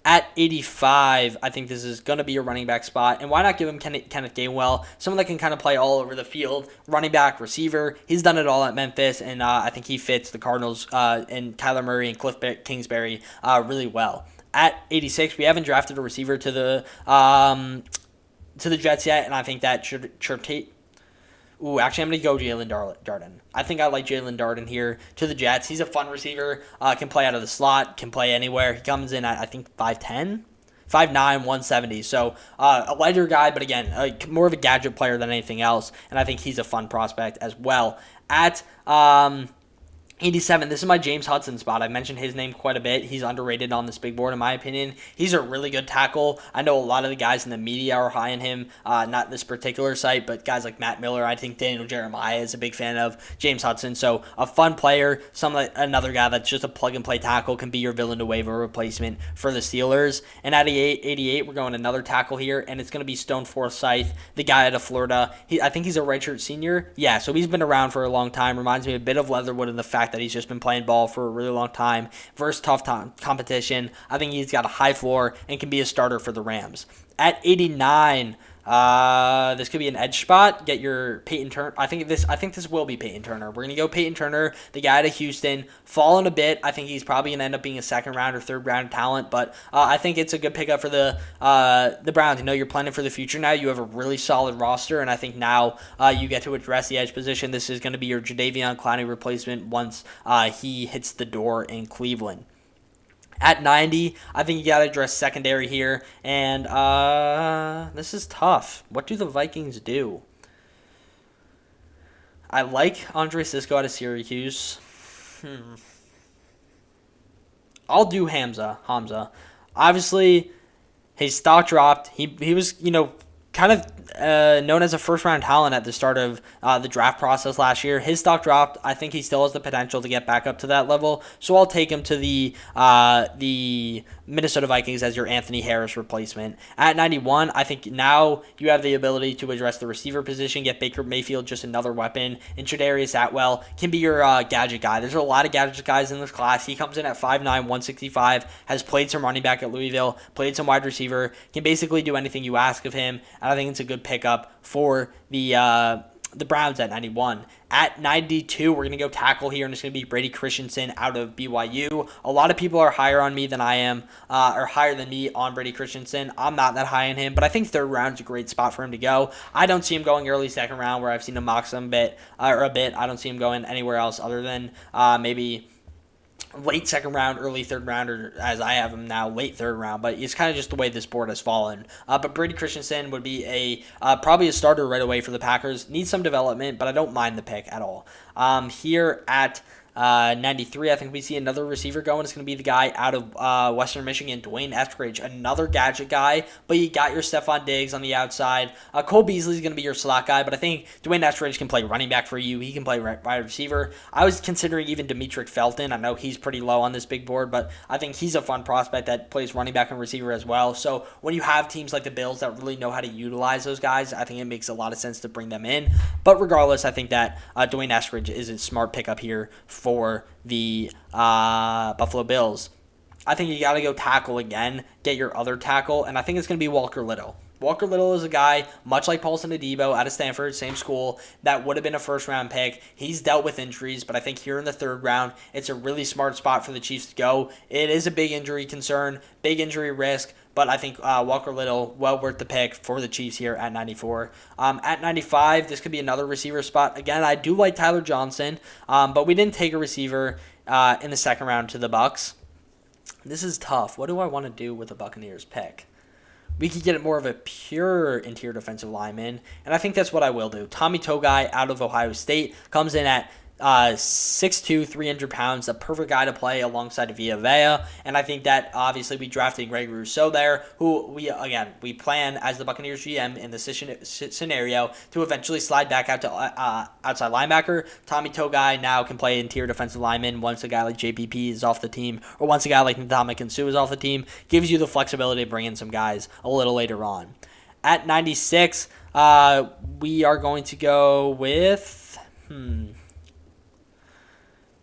At 85, I think this is going to be a running back spot. And why not give him Kenneth Gainwell, someone that can kind of play all over the field, running back, receiver. He's done it all at Memphis, and I think he fits the Cardinals and Kyler Murray and Cliff Kingsbury really well. At 86, we haven't drafted a receiver to the Jets yet, and I think that should take. Actually, I'm going to go Jalen Darden. I think I like Jalen Darden here to the Jets. He's a fun receiver, can play out of the slot, can play anywhere. He comes in at, I think, 5'10", 5'9", 170. So a lighter guy, but again, more of a gadget player than anything else, and I think he's a fun prospect as well. At 87, this is my James Hudson spot. I mentioned his name quite a bit. He's underrated on this big board, in my opinion. He's a really good tackle. I know a lot of the guys in the media are high on him, not this particular site, but guys like Matt Miller, I think Daniel Jeremiah is a big fan of James Hudson. So a fun player, another guy that's just a plug-and-play tackle, can be your Villanueva replacement for the Steelers. And at 88, we're going another tackle here, and it's going to be Stone Forsythe, the guy out of Florida. I think he's a redshirt senior. Yeah, so he's been around for a long time. Reminds me a bit of Leatherwood in the fact that he's just been playing ball for a really long time versus tough competition. I think he's got a high floor and can be a starter for the Rams. At 89, this could be an edge spot. Get your Peyton Turner. I think this will be Peyton Turner. We're gonna go Peyton Turner, the guy out of Houston. Fallen a bit. I think he's probably gonna end up being a second round or third round talent, but I think it's a good pickup for the Browns. You're planning for the future now. You have a really solid roster, and I think now you get to address the edge position. This is gonna be your Jadeveon Clowney replacement once he hits the door in Cleveland. At 90, I think you got to address secondary here, and this is tough. What do the Vikings do? I like Andre Sisco out of Syracuse. I'll do Hamza. Obviously, his stock dropped. He was, kind of known as a first-round talent at the start of the draft process last year. His stock dropped. I think he still has the potential to get back up to that level. So I'll take him to the Minnesota Vikings as your Anthony Harris replacement. At 91, I think now you have the ability to address the receiver position, get Baker Mayfield just another weapon, and Tre'Davious Atwell can be your gadget guy. There's a lot of gadget guys in this class. He comes in at 5'9", 165, has played some running back at Louisville, played some wide receiver, can basically do anything you ask of him, and I think it's a good pickup for the Browns at 91. At 92, we're going to go tackle here, and it's going to be Brady Christensen out of BYU. A lot of people are higher on me than I am, or higher than me on Brady Christensen. I'm not that high on him, but I think third round is a great spot for him to go. I don't see him going early second round, where I've seen him mock some a bit. I don't see him going anywhere else other than maybe late second round, early third round, or as I have him now, late third round. But it's kind of just the way this board has fallen. But Brady Christensen would be probably a starter right away for the Packers. Needs some development, but I don't mind the pick at all. Here at 93, I think we see another receiver going. It's going to be the guy out of Western Michigan, Dwayne Eskridge, another gadget guy, but you got your Stephon Diggs on the outside. Cole Beasley is going to be your slot guy, but I think Dwayne Eskridge can play running back for you. He can play wide receiver. I was considering even Demetric Felton. I know he's pretty low on this big board, but I think he's a fun prospect that plays running back and receiver as well. So when you have teams like the Bills that really know how to utilize those guys, I think it makes a lot of sense to bring them in. But regardless, I think that Dwayne Eskridge is a smart pickup here for the Buffalo Bills. I think you got to go tackle again, get your other tackle, and I think it's going to be Walker Little. Walker Little is a guy, much like Paulson Adebo out of Stanford, same school, that would have been a first-round pick. He's dealt with injuries, but I think here in the third round, it's a really smart spot for the Chiefs to go. It is a big injury concern, big injury risk, but I think Walker Little, well worth the pick for the Chiefs here at 94. At 95, this could be another receiver spot. Again, I do like Tyler Johnson, but we didn't take a receiver in the second round to the Bucs. This is tough. What do I want to do with the Buccaneers pick? We could get it more of a pure interior defensive lineman, and I think that's what I will do. Tommy Togai out of Ohio State comes in at 6'2", 300 pounds, a perfect guy to play alongside Vita Vea, and I think that obviously we drafted Greg Rousseau there, who we plan as the Buccaneers GM in the scenario to eventually slide back out to outside linebacker. Tommy Togai now can play interior defensive lineman once a guy like JPP is off the team, or once a guy like Ndamukong Suh is off the team. Gives you the flexibility to bring in some guys a little later on. At 96, we are going to go with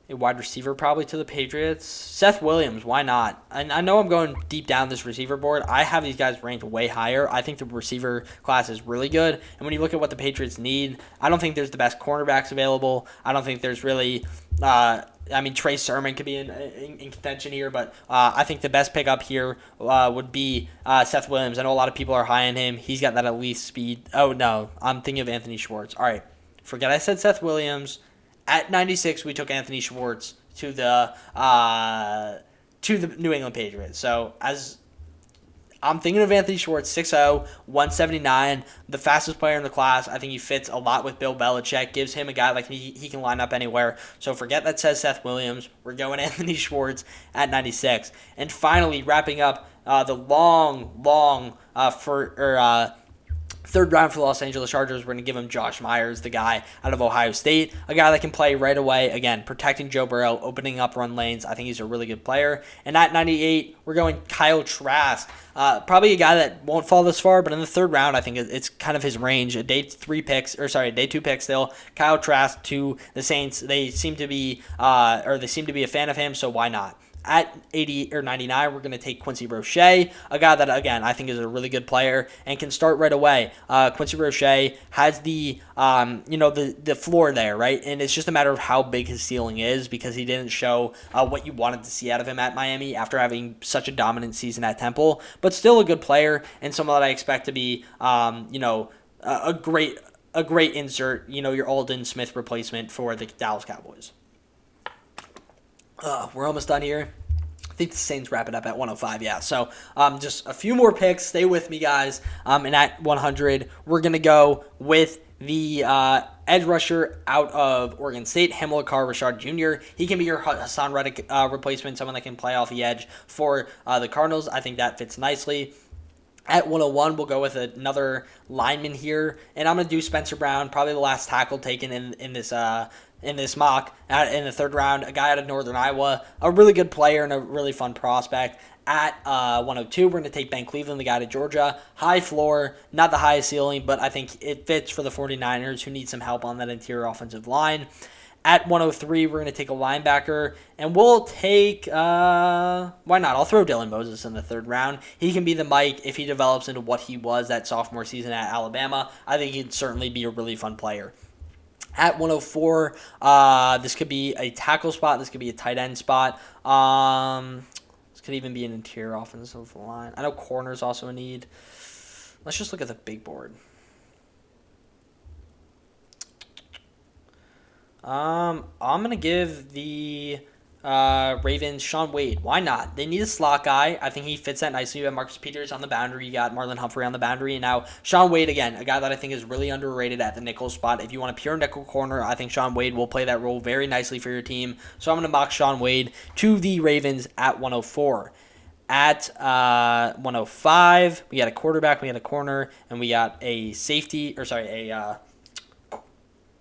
a wide receiver probably to the Patriots. Seth Williams, why not? And I know I'm going deep down this receiver board. I have these guys ranked way higher. I think the receiver class is really good. And when you look at what the Patriots need, I don't think there's the best cornerbacks available. I don't think there's really Trey Sermon could be in contention here, but I think the best pickup here would be Seth Williams. I know a lot of people are high on him. He's got that elite speed. Oh, no, I'm thinking of Anthony Schwartz. All right, forget I said Seth Williams. At 96, we took Anthony Schwartz to the New England Patriots. So as I'm thinking of Anthony Schwartz, 6'0", 179, the fastest player in the class. I think he fits a lot with Bill Belichick, gives him a guy like he can line up anywhere. So forget that says Seth Williams. We're going Anthony Schwartz at 96. And finally, wrapping up the long third round for the Los Angeles Chargers, we're going to give him Josh Myers, the guy out of Ohio State, a guy that can play right away. Again, protecting Joe Burrow, opening up run lanes. I think he's a really good player. And at 98, we're going Kyle Trask, probably a guy that won't fall this far, but in the third round, I think it's kind of his range. Day 2 pick still. Kyle Trask to the Saints. They seem to be a fan of him, so why not? At 80 or 99, we're going to take Quincy Roche, a guy that, again, I think is a really good player and can start right away. Quincy Roche has the floor there, right? And it's just a matter of how big his ceiling is, because he didn't show what you wanted to see out of him at Miami after having such a dominant season at Temple. But still a good player and someone that I expect to be, a great insert, your Aldon Smith replacement for the Dallas Cowboys. We're almost done here. I think the Saints wrap it up at 105, yeah. So just a few more picks. Stay with me, guys. And at 100, we're going to go with the edge rusher out of Oregon State, Hamilcar Rashad Jr. He can be your Hassan Reddick replacement, someone that can play off the edge for the Cardinals. I think that fits nicely. At 101, we'll go with another lineman here, and I'm going to do Spencer Brown, probably the last tackle taken in this mock in the third round, a guy out of Northern Iowa, a really good player and a really fun prospect. At 102, we're going to take Ben Cleveland, the guy to Georgia. High floor, not the highest ceiling, but I think it fits for the 49ers who need some help on that interior offensive line. At 103, we're going to take a linebacker, and we'll take, why not? I'll throw Dylan Moses in the third round. He can be the Mike if he develops into what he was that sophomore season at Alabama. I think he'd certainly be a really fun player. At 104, this could be a tackle spot. This could be a tight end spot. This could even be an interior offensive line. I know corner is also a need. Let's just look at the big board. I'm going to give the Ravens Shaun Wade. Why not? They need a slot guy. I think he fits that nicely. You have Marcus Peters on the boundary. You got Marlon Humphrey on the boundary. And now Shaun Wade, again, a guy that I think is really underrated at the nickel spot. If you want a pure nickel corner, I think Shaun Wade will play that role very nicely for your team. So I'm going to mock Shaun Wade to the Ravens at 104. At 105, we got a quarterback, we got a corner, and we got a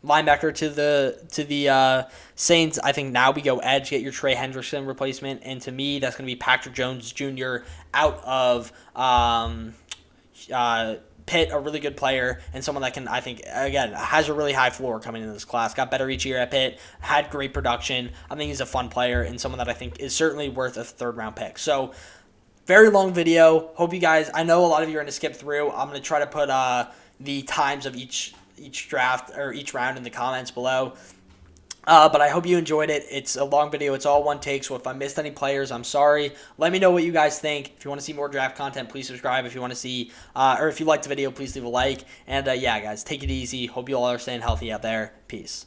linebacker to the Saints. I think now we go edge, get your Trey Hendrickson replacement, and to me, that's going to be Patrick Jones Jr. out of Pitt, a really good player, and someone that can, I think, again, has a really high floor coming into this class. Got better each year at Pitt, had great production. I think he's a fun player and someone that I think is certainly worth a third-round pick. So, very long video. Hope you guys, I know a lot of you are going to skip through. I'm going to try to put the times of each draft or each round in the comments below. But I hope you enjoyed it. It's a long video. It's all one take, so if I missed any players, I'm sorry. Let me know what you guys think. If you want to see more draft content, please subscribe. If you want to see, or if you liked the video, please leave a like. And yeah, guys, take it easy. Hope you all are staying healthy out there. Peace.